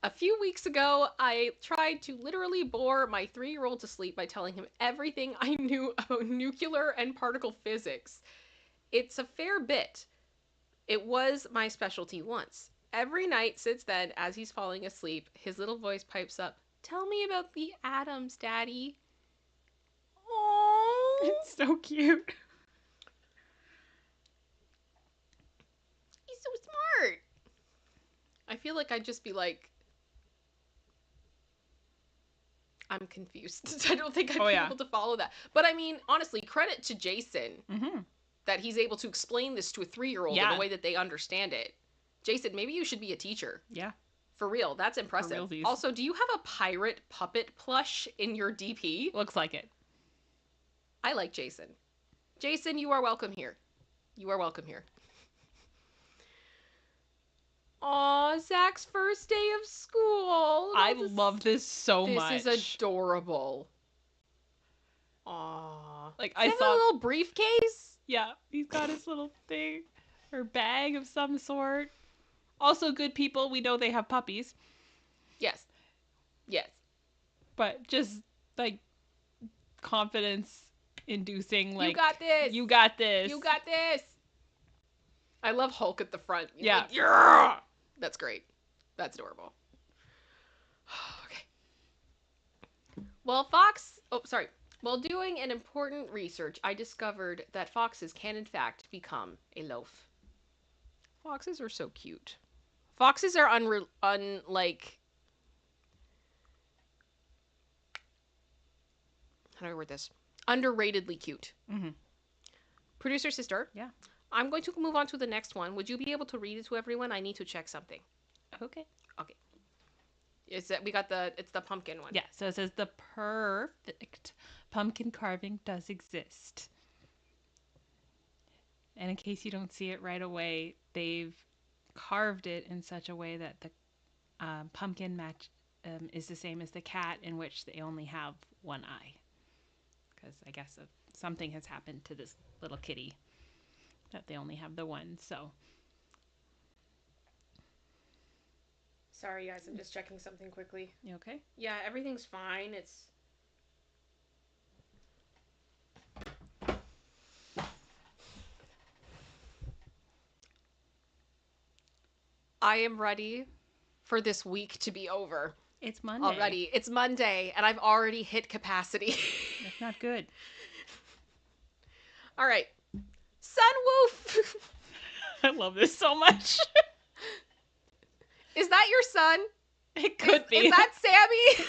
A few weeks ago, I tried to literally bore my 3-year-old to sleep by telling him everything I knew about nuclear and particle physics. It's a fair bit. It was my specialty once. Every night since then, as he's falling asleep, his little voice pipes up, "Tell me about the atoms, Daddy." Aww. It's so cute. He's so smart. I feel like I'd just be like, I'm confused. I don't think I'd be able to follow that. But I mean, honestly, credit to Jason that he's able to explain this to a 3-year-old in a way that they understand it. Jason, maybe you should be a teacher. Yeah. For real, that's impressive. Also, do you have a pirate puppet plush in your DP? Looks like it. I like Jason. Jason, you are welcome here. You are welcome here. Aw, Zach's first day of school. I love this so much. This is adorable. Aw. Like, I thought a little briefcase? Yeah, he's got his little thing. Or bag of some sort. Also, good people, we know they have puppies. Yes. Yes. But just, like, confidence-inducing, like... You got this! You got this! You got this! I love Hulk at the front. Yeah. Like, yeah! That's great. That's adorable. Okay. While doing an important research, I discovered that foxes can, in fact, become a loaf. Foxes are so cute. Foxes are how do I word this? Underratedly cute. Mm-hmm. Producer sister? Yeah. I'm going to move on to the next one. Would you be able to read it to everyone? I need to check something. Okay. Okay. It's the pumpkin one. Yeah, so it says the perfect pumpkin carving does exist. And in case you don't see it right away, they've carved it in such a way that the pumpkin match is the same as the cat, in which they only have one eye. Because I guess something has happened to this little kitty that they only have the one, so. Sorry, guys, I'm just checking something quickly. You okay? Yeah, everything's fine. I am ready for this week to be over. It's Monday. Already. It's Monday, and I've already hit capacity. That's not good. All right. Sun Woof! I love this so much. Is that your son? It could be. Is that Sammy?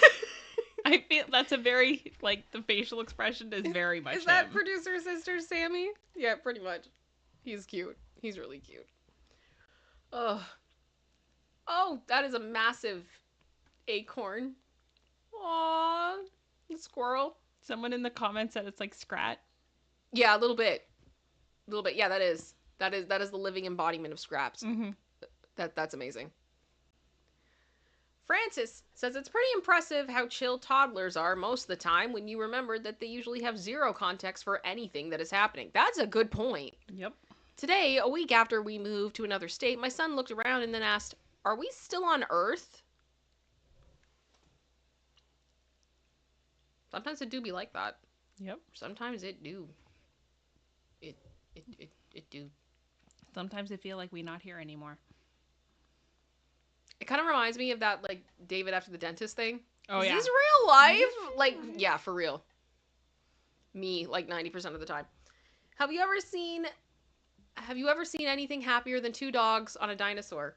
I feel that's a very, like, the facial expression is very much Is that him. producer sister Sammy? Yeah, pretty much. He's cute. He's really cute. Oh, that is a massive acorn. Aww, squirrel. Someone in the comments said it's like Scrat. Yeah, a little bit. Yeah, that is the living embodiment of Scraps. Mm-hmm. That's amazing. Francis says it's pretty impressive how chill toddlers are most of the time when you remember that they usually have zero context for anything that is happening. That's a good point. Yep. Today, a week after we moved to another state, my son looked around and then asked, "Are we still on Earth?" Sometimes it do be like that. Yep. Sometimes it do. It do. Sometimes I feel like we're not here anymore. It kind of reminds me of that, like, David after the dentist thing. Oh, Is yeah. this real life? Like, yeah, for real. Me, like, 90% of the time. Have you ever seen anything happier than 2 dogs on a dinosaur?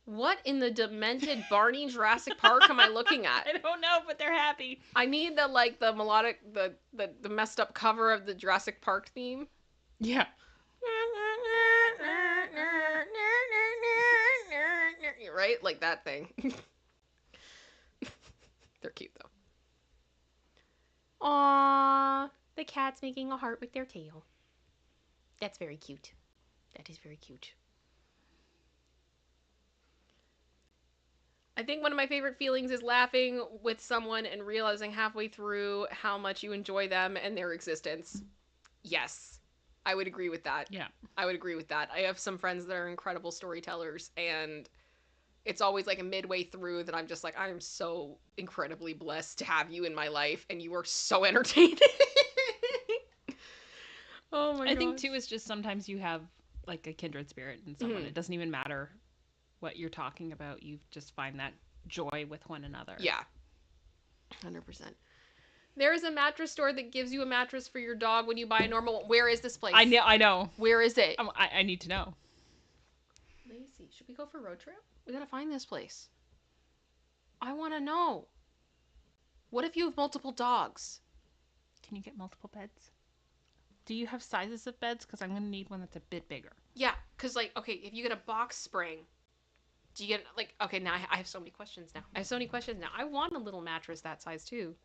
What in the demented Barney Jurassic Park am I looking at? I don't know, but they're happy. I need the melodic, the messed up cover of the Jurassic Park theme. Yeah. Right? Like that thing. They're cute, though. Aww. The cat's making a heart with their tail. That's very cute. That is very cute. I think one of my favorite feelings is laughing with someone and realizing halfway through how much you enjoy them and their existence. Yes. I would agree with that. Yeah. I would agree with that. I have some friends that are incredible storytellers, and it's always like a midway through that I'm just like, I am so incredibly blessed to have you in my life, and you are so entertaining. Oh my I think gosh. too is just sometimes you have like a kindred spirit in someone. Mhm. It doesn't even matter what you're talking about. You just find that joy with one another. Yeah. 100%. There is a mattress store that gives you a mattress for your dog when you buy a normal one. Where is this place? I know. I know. Where is it? I need to know. Lacey, should we go for a road trip? We gotta find this place. I want to know. What if you have multiple dogs? Can you get multiple beds? Do you have sizes of beds? Because I'm going to need one that's a bit bigger. Yeah, because, like, okay, if you get a box spring, do you get, like, okay, now I have so many questions now. I want a little mattress that size, too.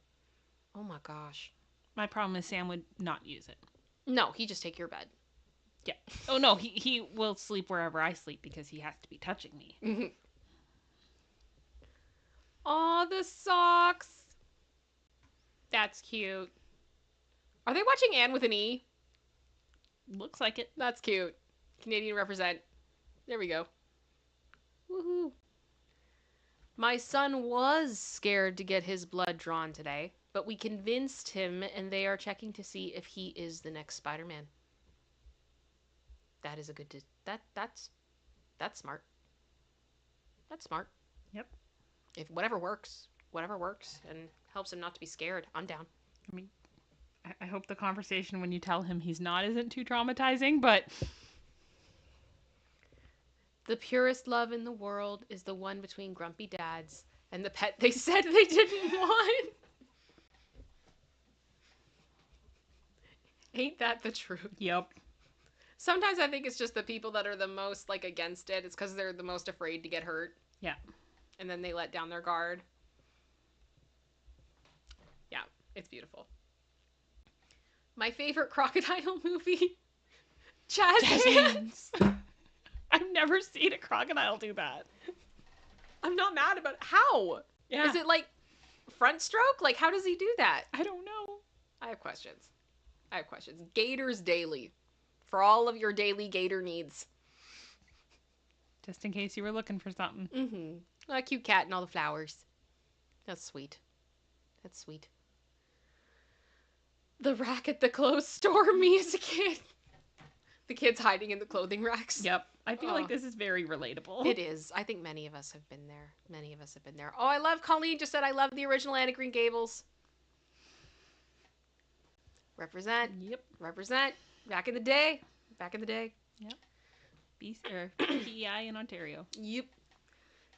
Oh, my gosh. My problem is Sam would not use it. No, he just take your bed. Yeah. Oh, no, he will sleep wherever I sleep because he has to be touching me. Oh, the socks. That's cute. Are they watching Anne with an E? Looks like it. That's cute. Canadian represent. There we go. Woohoo. My son was scared to get his blood drawn today, but we convinced him, and they are checking to see if he is the next Spider-Man. That is a good... That's smart. That's smart. Yep. If whatever works, and helps him not to be scared, I'm down. I mean, I hope the conversation when you tell him he's not isn't too traumatizing, but... The purest love in the world is the one between grumpy dads and the pet they said they didn't want. Ain't that the truth? Yep. Sometimes I think it's just the people that are the most, like, against it. It's because they're the most afraid to get hurt. Yeah. And then they let down their guard. Yeah, it's beautiful. My favorite crocodile movie, Jazz Hands. I've never seen a crocodile do that. I'm not mad about it. How? Yeah. Is it like front stroke? Like, how does he do that? I don't know. I have questions. Gators Daily. For all of your daily gator needs. Just in case you were looking for something. Mm-hmm. A cute cat and all the flowers. That's sweet. The rack at the clothes store, me as a kid. The kids hiding in the clothing racks. Yep. I feel like this is very relatable. It is. I think many of us have been there. Oh, I love... Colleen just said I love the original Anne of Green Gables. Represent. Yep. Represent. Back in the day. Yep. PEI in Ontario. Yep.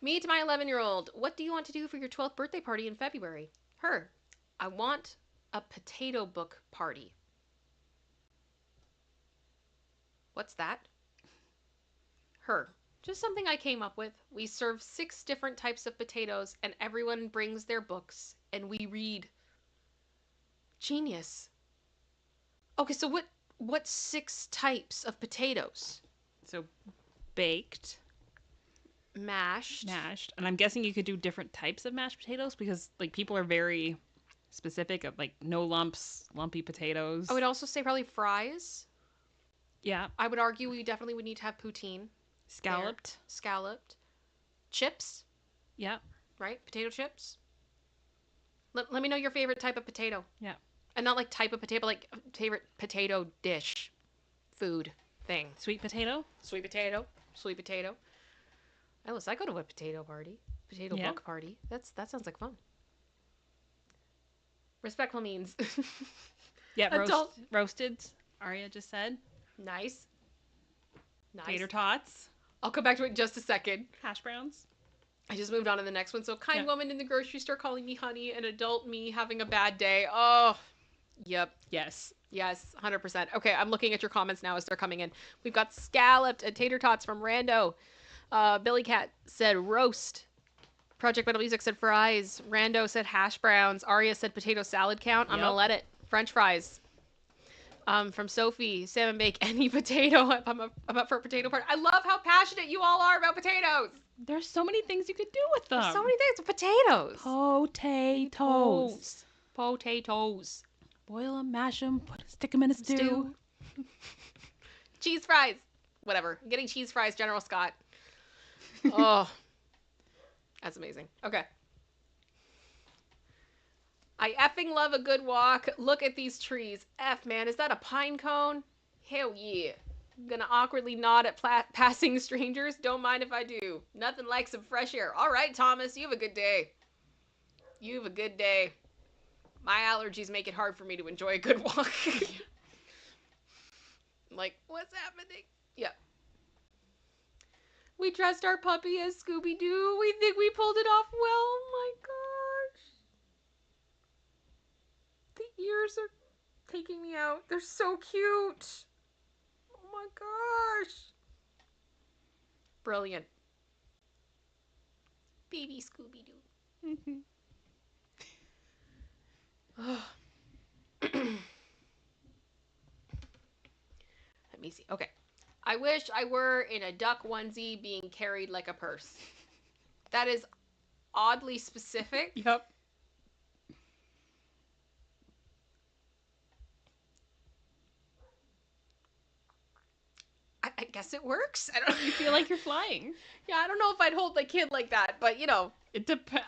Me to my 11-year-old. What do you want to do for your 12th birthday party in February? Her. I want a potato book party. What's that? Her. Just something I came up with. We serve 6 different types of potatoes, and everyone brings their books, and we read. Genius. Okay, so what 6 types of potatoes? So, baked. Mashed. And I'm guessing you could do different types of mashed potatoes because, like, people are very specific of, like, no lumps, lumpy potatoes. I would also say probably fries. Yeah. I would argue we definitely would need to have poutine. Scalloped. Chips. Yeah. Right? Potato chips. Let me know your favorite type of potato. Yeah. And not like type of potato, but like favorite potato dish. Food thing. Sweet potato. Alice, I go to a potato party. Potato book party. That sounds like fun. Respectful means. Yeah, roasted. Aria just said. Nice. Tater tots. I'll come back to it in just a second. Hash browns. I just moved on to the next one. So, kind woman in the grocery store calling me honey, and adult me having a bad day. Oh, yep. Yes. Yes, 100%. Okay, I'm looking at your comments now as they're coming in. We've got scalloped and tater tots from Rando. Billy Cat said roast. Project Metal Music said fries. Rando said hash browns. Aria said potato salad count. I'm going to let it. French fries. From Sophie, salmon bake any potato. I'm up for a potato party. I love how passionate you all are about potatoes. There's so many things you could do with them. There's so many things with potatoes. Potatoes. Boil them, mash them, stick them in a stew. Cheese fries. Whatever. I'm getting cheese fries, General Scott. Oh. That's amazing. Okay. I effing love a good walk. Look at these trees. F, man, is that a pine cone? Hell yeah. Gonna awkwardly nod at passing strangers. Don't mind if I do. Nothing like some fresh air. All right, Thomas, you have a good day. You have a good day. My allergies make it hard for me to enjoy a good walk. Like, what's happening? Yeah. We dressed our puppy as Scooby-Doo. We think we pulled it off well. Oh my gosh. The ears are taking me out. They're so cute. Oh my gosh. Brilliant. Baby Scooby-Doo. Let me see. Okay. I wish I were in a duck onesie being carried like a purse. That is oddly specific. Yep. I guess it works. I don't. You feel like you're flying. Yeah, I don't know if I'd hold my kid like that, but you know.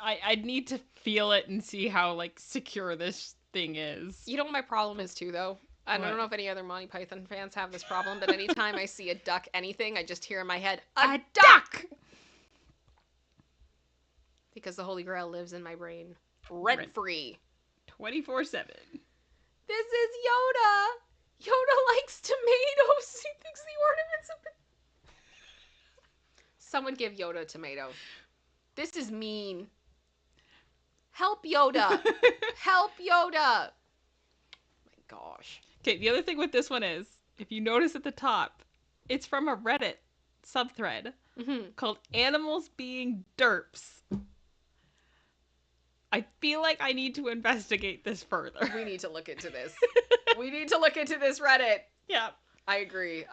I'd need to feel it and see how like secure this thing is. You know what my problem is too, though. I don't know if any other Monty Python fans have this problem, but anytime I see a duck anything, I just hear in my head, a duck! Because the Holy Grail lives in my brain. Rent-free. 24/7. This is Yoda! Yoda likes tomatoes! He thinks the ornaments of the... Someone give Yoda a tomato. This is mean. Help Yoda! Help Yoda! My gosh. Okay, the other thing with this one is, if you notice at the top, it's from a Reddit subthread called Animals Being Derps. I feel like I need to investigate this further. We need to look into this. We need to look into this Reddit. Yeah. I agree.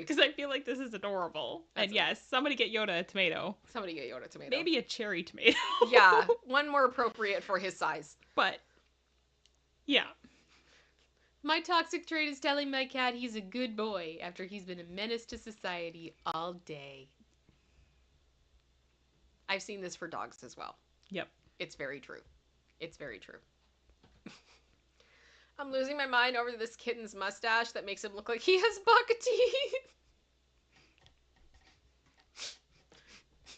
Because I feel like this is adorable. And yes, somebody get Yoda a tomato. Somebody get Yoda a tomato. Maybe a cherry tomato. Yeah, one more appropriate for his size. But, yeah. My toxic trait is telling my cat he's a good boy after he's been a menace to society all day. I've seen this for dogs as well. Yep. It's very true. It's very true. I'm losing my mind over this kitten's mustache that makes him look like he has buck teeth.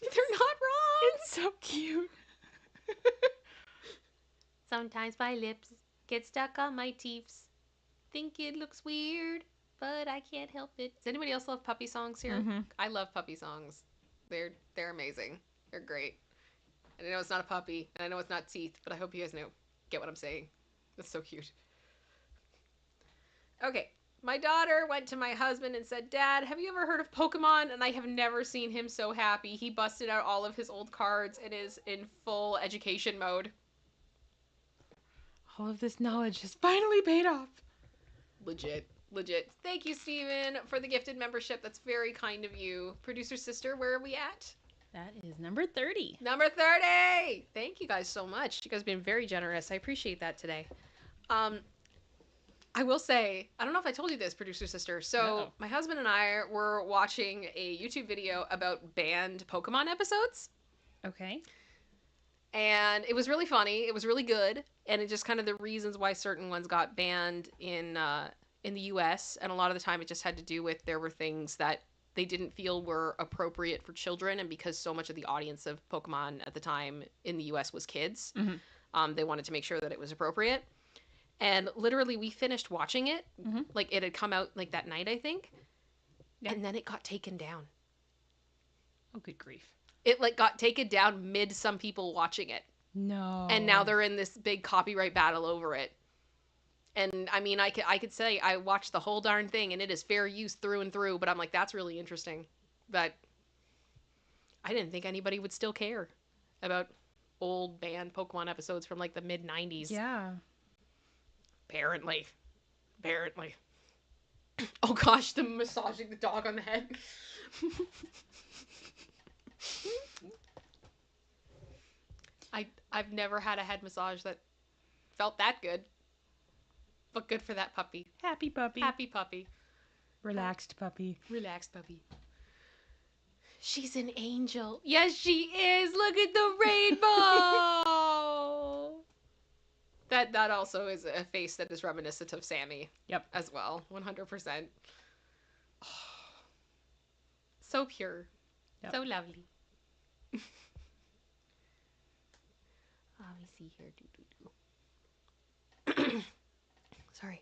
They're not wrong. It's so cute. Sometimes my lips get stuck on my teeth. Think it looks weird, but I can't help it. Does anybody else love puppy songs here? Mm-hmm. I love puppy songs. They're amazing. They're great. And I know it's not a puppy, and I know it's not teeth, but I hope you guys get what I'm saying. That's so cute. Okay, my daughter went to my husband and said, Dad, have you ever heard of Pokemon? And I have never seen him so happy. He busted out all of his old cards and is in full education mode. All of this knowledge has finally paid off. Legit. Thank you, Steven, for the gifted membership. That's very kind of you. Producer sister, where are we at? That is number 30. Number 30! Thank you guys so much. You guys have been very generous. I appreciate that today. I will say, I don't know if I told you this, producer sister. So my husband and I were watching a YouTube video about banned Pokemon episodes. Okay. And it was really funny. It was really good. And it just kind of the reasons why certain ones got banned in the US. And a lot of the time it just had to do with there were things that they didn't feel were appropriate for children. And because so much of the audience of Pokemon at the time in the US was kids, they wanted to make sure that it was appropriate. And literally we finished watching it. Like it had come out like that night, I think. Yeah. And then it got taken down. Oh, good grief. It like got taken down mid some people watching it. No. And now they're in this big copyright battle over it. And I mean, I could say I watched the whole darn thing and it is fair use through and through, but I'm like, that's really interesting. But I didn't think anybody would still care about old banned Pokemon episodes from like the mid 90s. Yeah. Apparently. Oh gosh, the massaging the dog on the head. I've never had a head massage that felt that good. But good for that puppy. Happy puppy. Happy puppy. Relaxed puppy. Relaxed puppy. She's an angel. Yes, she is. Look at the rainbow. That also is a face that is reminiscent of Sammy. Yep. As well, 100%. So pure. Yep. So lovely. Let me see here. Sorry.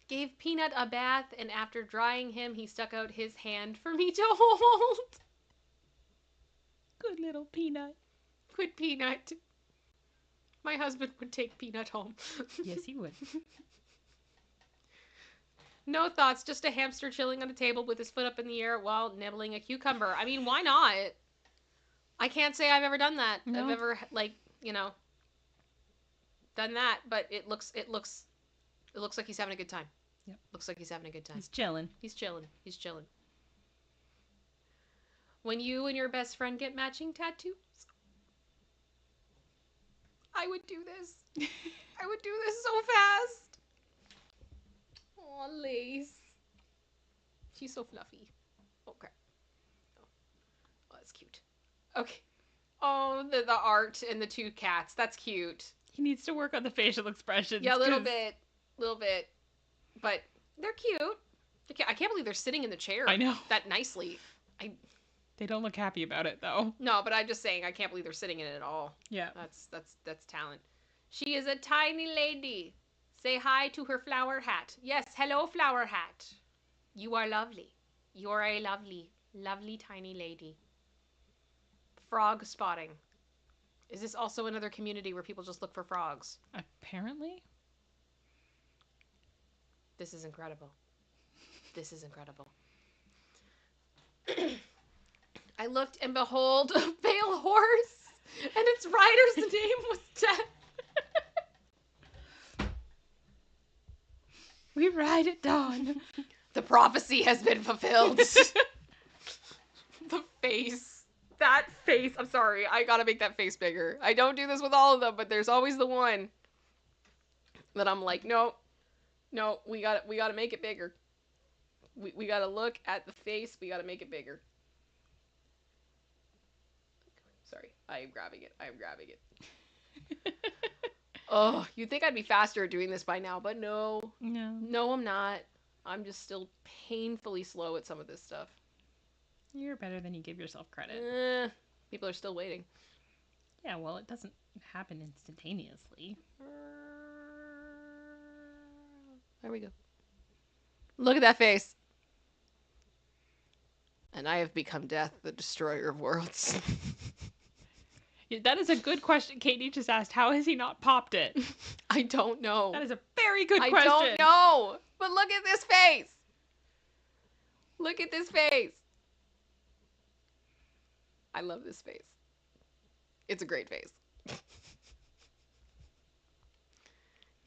Gave Peanut a bath, and after drying him, he stuck out his hand for me to hold. Good little Peanut. Good Peanut. My husband would take Peanut home. Yes, he would. No thoughts, just a hamster chilling on a table with his foot up in the air while nibbling a cucumber. I mean, why not? I can't say I've ever done that. No. I've ever, done that, but it looks like he's having a good time. Yep. Looks like he's having a good time. He's chilling. He's chilling. When you and your best friend get matching tattoos, I would do this. I would do this so fast. Aw, Lace. She's so fluffy. Okay. Oh, that's cute. Okay. Oh, the art and the two cats. That's cute. He needs to work on the facial expressions. Yeah, a little bit. But they're cute. I can't believe they're sitting in the chair. I know. That nicely. They don't look happy about it, though. No, but I'm just saying, I can't believe they're sitting in it at all. Yeah. That's talent. She is a tiny lady. Say hi to her flower hat. Yes, hello, flower hat. You are lovely. You're a lovely, lovely tiny lady. Frog spotting. Is this also another community where people just look for frogs? Apparently. This is incredible. This is incredible. I looked and behold a pale horse, and its rider's name was Death. We ride at dawn. The prophecy has been fulfilled. The face. That face. I'm sorry. I gotta make that face bigger. I don't do this with all of them, but there's always the one that I'm like, no, we gotta make it bigger. We gotta look at the face. We gotta make it bigger. Sorry. I am grabbing it. Oh, you'd think I'd be faster at doing this by now, but no. No, I'm not. I'm just still painfully slow at some of this stuff. You're better than you give yourself credit. People are still waiting. Yeah, well, it doesn't happen instantaneously. There we go. Look at that face. And I have become Death, the destroyer of worlds. Yeah, that is a good question. Katie just asked, how has he not popped it? I don't know. That is a very good question. I don't know. But look at this face. Look at this face. I love this face. It's a great face.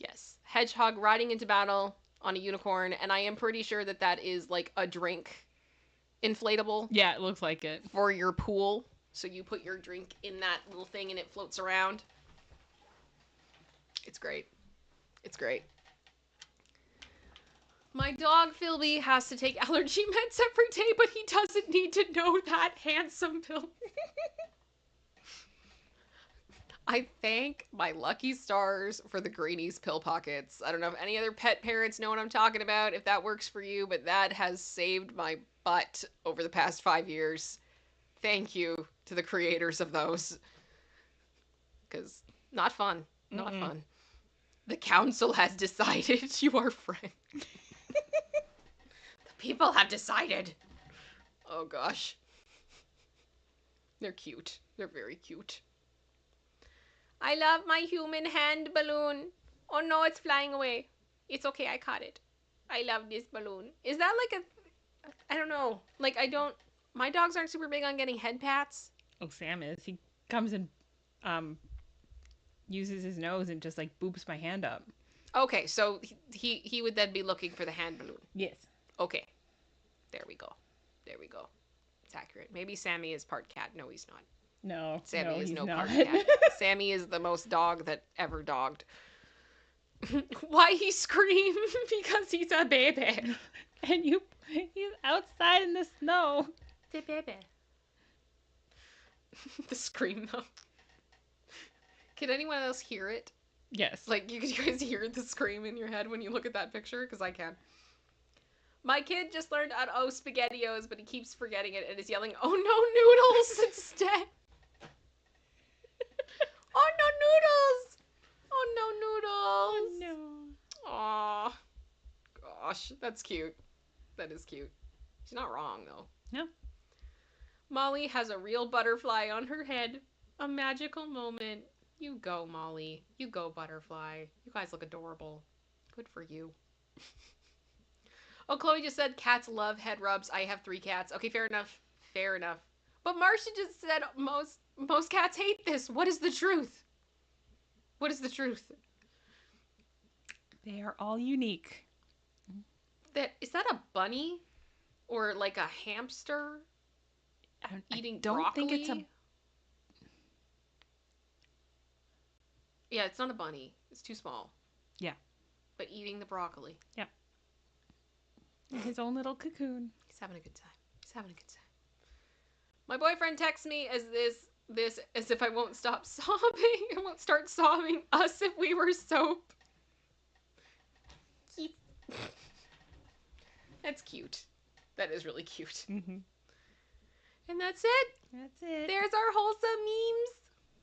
Yes. Hedgehog riding into battle on a unicorn, and I am pretty sure that that is like a drink inflatable. Yeah, it looks like it. For your pool. So you put your drink in that little thing and it floats around. It's great. It's great. My dog, Philby, has to take allergy meds every day, but he doesn't need to know that, handsome Phil. I thank my lucky stars for the Greenies pill pockets. I don't know if any other pet parents know what I'm talking about, if that works for you, but that has saved my butt over the past 5 years. Thank you to the creators of those. Because not fun. Not fun. The council has decided you are friends. The people have decided. Oh gosh. They're cute. They're very cute. I love my human hand balloon. Oh no, it's flying away. It's okay, I caught it. I love this balloon. Is that like a... I don't know. Like, I don't... My dogs aren't super big on getting head pats. Oh, Sam is. He comes and uses his nose and just like boops my hand up. Okay, so he would then be looking for the hand balloon. Yes. Okay. There we go. There we go. It's accurate. Maybe Sammy is part cat. No, he's not. No. Sammy is he's no not. part cat. Sammy is the most dog that ever dogged. Why he screamed? Because he's a baby. And he's outside in the snow. The baby. The scream, though. Can anyone else hear it? Yes. Like, you guys hear the scream in your head when you look at that picture? Because I can. My kid just learned how to SpaghettiOs, but he keeps forgetting it and is yelling, "Oh no, noodles!" instead. Oh no, noodles! Oh no, noodles! Oh, no. Aw. Gosh, that's cute. That is cute. She's not wrong, though. No. Molly has a real butterfly on her head. A magical moment. You go, Molly. You go, butterfly. You guys look adorable. Good for you. Oh, Chloe just said cats love head rubs. I have 3 cats. Okay, fair enough. Fair enough. But Marcia just said most cats hate this. What is the truth? What is the truth? They are all unique. Is that a bunny? Or like a hamster? Eating don't broccoli? think it's a... Yeah, it's not a bunny. It's too small. Yeah. But eating the broccoli. Yep. His own little cocoon. He's having a good time. He's having a good time. My boyfriend texts me as if I won't stop sobbing. I won't start sobbing. Us if we were soap. That's cute. That is really cute. Mm-hmm. And that's it. That's it. There's our wholesome memes.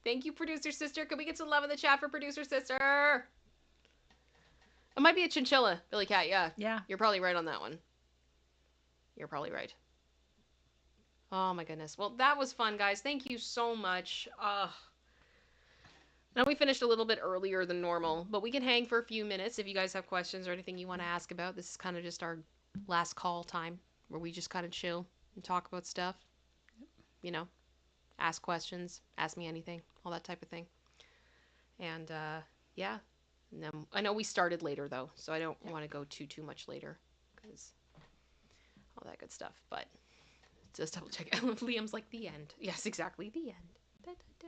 Thank you, producer sister. Could we get some love in the chat for producer sister? It might be a chinchilla, Billy Cat. Yeah. Yeah. You're probably right on that one. You're probably right. Oh my goodness. Well, that was fun, guys. Thank you so much. Now we finished a little bit earlier than normal, but we can hang for a few minutes if you guys have questions or anything you want to ask about. This is kind of just our last call time where we just kind of chill and talk about stuff. You know, ask questions, ask me anything, all that type of thing. And yeah. And then, I know we started later though, so I don't want to go too much later because all that good stuff. But just double check. Liam's like the end. Yes, exactly, the end. Da, da, da.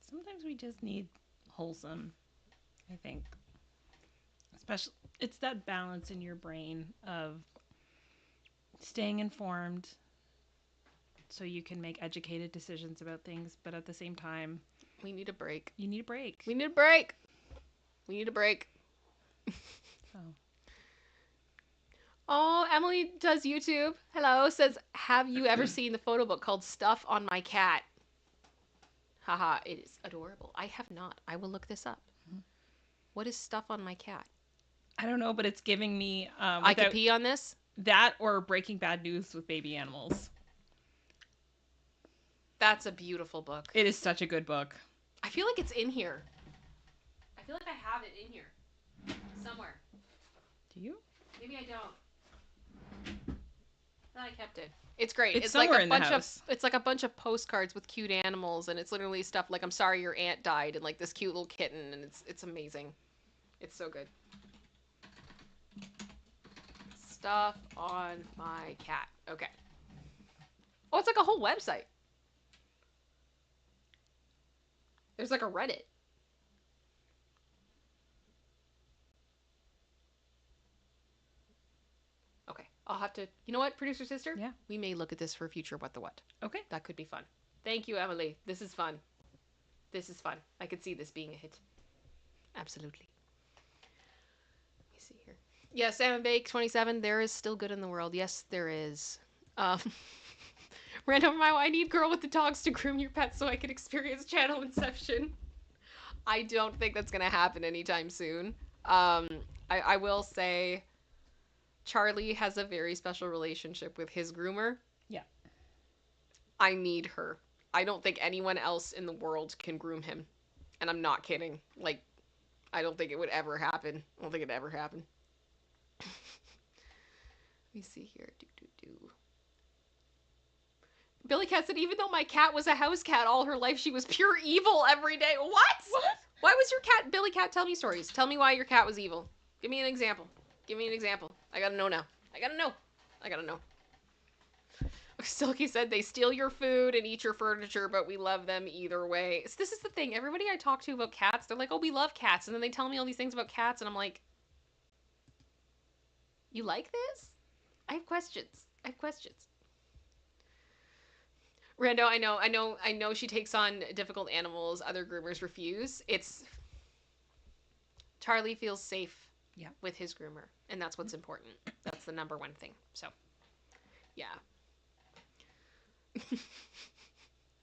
Sometimes we just need wholesome, I think. Especially, it's that balance in your brain of staying informed so you can make educated decisions about things, but at the same time, We need a break. you need a break. We need a break. We need a break. So. Oh, Emily does YouTube. Hello, says, have you ever seen the photo book called Stuff on My Cat? Haha, it is adorable. I have not. I will look this up. Mm-hmm. What is Stuff on My Cat? I don't know, but it's giving me... I could pee on this? That or Breaking Bad News with baby animals. That's a beautiful book. It is such a good book. I feel like it's in here. I feel like I have it in here. Somewhere. Do you? Maybe I don't. Thought I kept it. It's great. It's somewhere like in the house. It's like a bunch of postcards with cute animals, and it's literally stuff like "I'm sorry your aunt died" and like this cute little kitten, and it's amazing. It's so good. Stuff on my cat. Okay. Oh, it's like a whole website. There's like a Reddit. Okay. I'll have to... You know what, producer sister? Yeah. We may look at this for future What the What. Okay. That could be fun. Thank you, Emily. This is fun. This is fun. I could see this being a hit. Absolutely. Let me see here. Yeah, Salmon Bake 27. There is still good in the world. Yes, there is. Random I need girl with the dogs to groom your pet so I can experience channel inception. I don't think that's going to happen anytime soon. I will say Charlie has a very special relationship with his groomer. Yeah. I need her. I don't think anyone else in the world can groom him. And I'm not kidding. Like, I don't think it would ever happen. I don't think it'd ever happen. Let me see here. Billy Cat said, even though my cat was a house cat all her life, she was pure evil every day. What? Why was your cat... Billy Cat, tell me stories. Tell me why your cat was evil. Give me an example. Give me an example. I gotta know now. I gotta know. I gotta know. Silky said, they steal your food and eat your furniture, but we love them either way. So this is the thing. Everybody I talk to about cats, they're like, oh, we love cats. And then they tell me all these things about cats, and I'm like, you like this? I have questions. I have questions. Rando, I know she takes on difficult animals other groomers refuse. It's Charlie feels safe with his groomer, and that's what's important. That's the number one thing. So, yeah.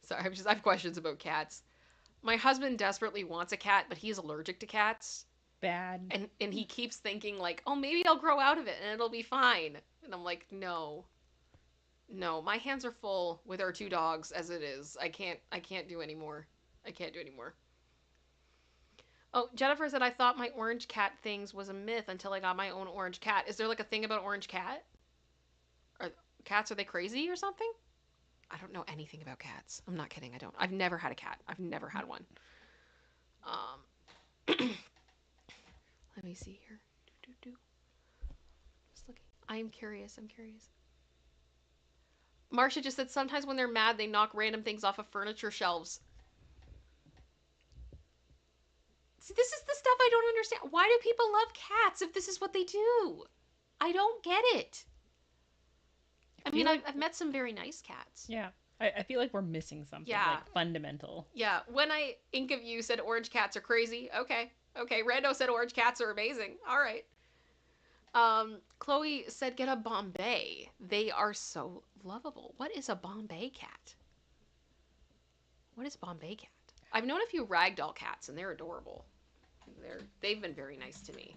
Sorry, I have questions about cats. My husband desperately wants a cat, but he's allergic to cats. Bad. And he keeps thinking like, "Oh, maybe I'll grow out of it and it'll be fine." And I'm like, "No. No, my hands are full with our two dogs as it is. I can't do anymore. I can't do anymore." Oh, Jennifer said I thought my orange cat things was a myth until I got my own orange cat. Is there like a thing about orange cat? Are cats, are they crazy or something? I don't know anything about cats. I'm not kidding. I don't. I've never had a cat. I've never had one. Let me see here. Just looking. I am curious. I'm curious. Marcia just said sometimes when they're mad, they knock random things off of furniture shelves. See, this is the stuff I don't understand. Why do people love cats if this is what they do? I don't get it. I mean, I've met some very nice cats. Yeah. I feel like we're missing something like fundamental. Yeah. When Ink of You said orange cats are crazy. Okay. Rando said orange cats are amazing. All right. Chloe said get a Bombay. They are so lovable. What is a Bombay cat? What is Bombay cat? I've known a few ragdoll cats and they're adorable. They've been very nice to me.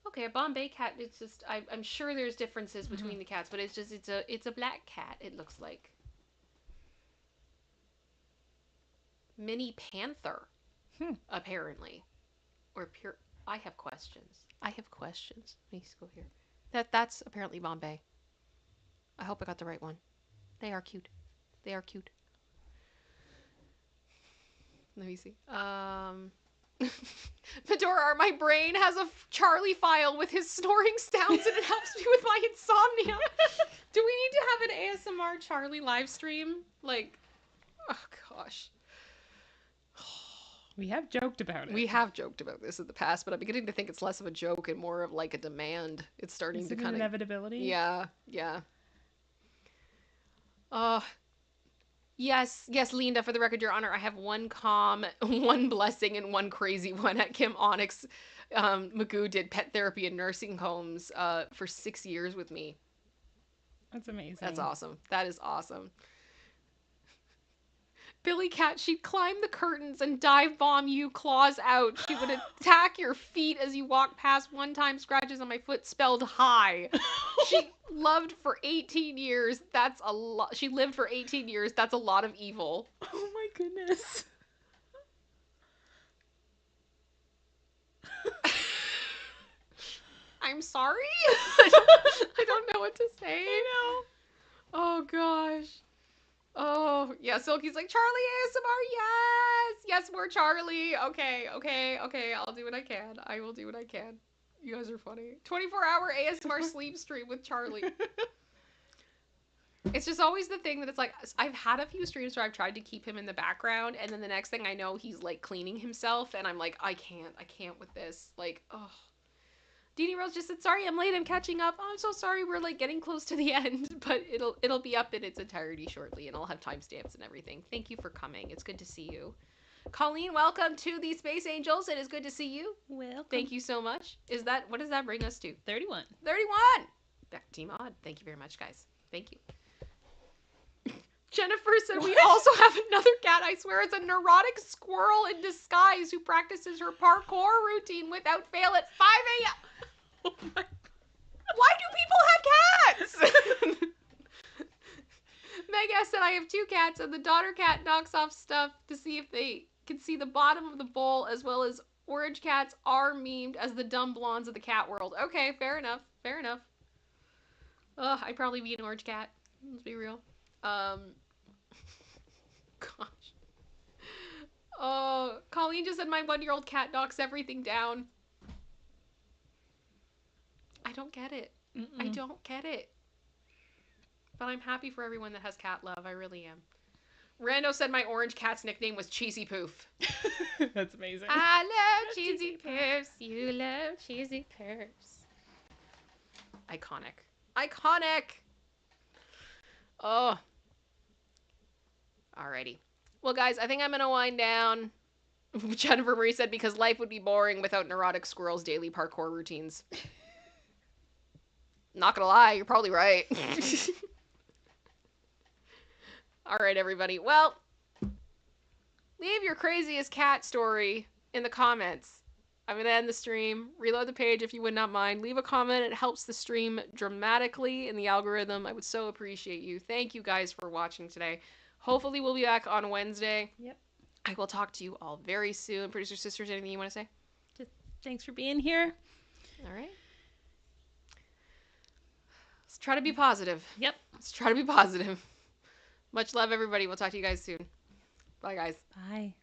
Okay, a Bombay cat. It's just I'm sure there's differences between the cats, but it's a black cat. It looks like mini panther, apparently, or pure. I have questions. Let me go here. That's apparently Bombay. I hope I got the right one. They are cute. Let me see. Medora, my brain has a Charlie file with his snoring sounds and it helps me with my insomnia. Do we need to have an ASMR Charlie live stream? Like, oh gosh. We have joked about it. We have joked about this in the past, but I'm beginning to think it's less of a joke and more of like a demand. It's starting to kind of inevitability. Yeah. Yes, Linda, for the record, Your Honor, I have one calm, one blessing, and one crazy one at Kim Onyx. Magoo did pet therapy in nursing homes for 6 years with me. That's amazing. That's awesome. That is awesome. Billy Cat, she'd climb the curtains and dive bomb you, claws out. She would attack your feet as you walk past. One time, scratches on my foot spelled hi. She lived for 18 years. That's a lot. She lived for 18 years. That's a lot of evil. Oh my goodness. I'm sorry? I don't know what to say. I know. Oh gosh. Oh, yeah, Silky's like, Charlie ASMR, yes, more Charlie. Okay, I'll do what I can. I will do what I can. You guys are funny. 24-hour ASMR sleep stream with Charlie. It's just always the thing that it's like, I've had a few streams where I've tried to keep him in the background, and then the next thing I know, he's like cleaning himself, and I'm like, I can't with this. Like, oh. Dee Dee Rose just said, sorry, I'm late, I'm catching up. Oh, I'm so sorry, we're like getting close to the end, but it'll be up in its entirety shortly, and I'll have timestamps and everything. Thank you for coming. It's good to see you. Colleen, welcome to the Space Angels. It is good to see you. Welcome. Thank you so much. What does that bring us to? 31. Back to Team Odd. Thank you very much, guys. Thank you. Jennifer said we also have another cat. I swear it's a neurotic squirrel in disguise who practices her parkour routine without fail at 5 a.m. Oh my. Why do people have cats? Meg said I have 2 cats and the daughter cat knocks off stuff to see if they can see the bottom of the bowl, as well as orange cats are memed as the dumb blondes of the cat world. Okay, fair enough. I'd probably be an orange cat. Let's be real. Gosh. Oh, Colleen just said my 1-year-old cat knocks everything down. I don't get it. I don't get it. But I'm happy for everyone that has cat love. I really am. Rando said my orange cat's nickname was Cheesy Poof. That's amazing. I love cheesy poofs. You love cheesy poofs. Iconic. Iconic! Oh. Alrighty. Well, guys, I think I'm going to wind down. Jennifer Marie said because life would be boring without neurotic squirrels' daily parkour routines. Not gonna lie, you're probably right. Alright, everybody. Well, leave your craziest cat story in the comments. I'm going to end the stream. Reload the page if you would not mind. Leave a comment. It helps the stream dramatically in the algorithm. I would so appreciate you. Thank you guys for watching today. Hopefully we'll be back on Wednesday. Yep. I will talk to you all very soon. Producer Sisters, anything you want to say? Just thanks for being here. All right. Let's try to be positive. Yep. Let's try to be positive. Much love, everybody. We'll talk to you guys soon. Bye, guys. Bye.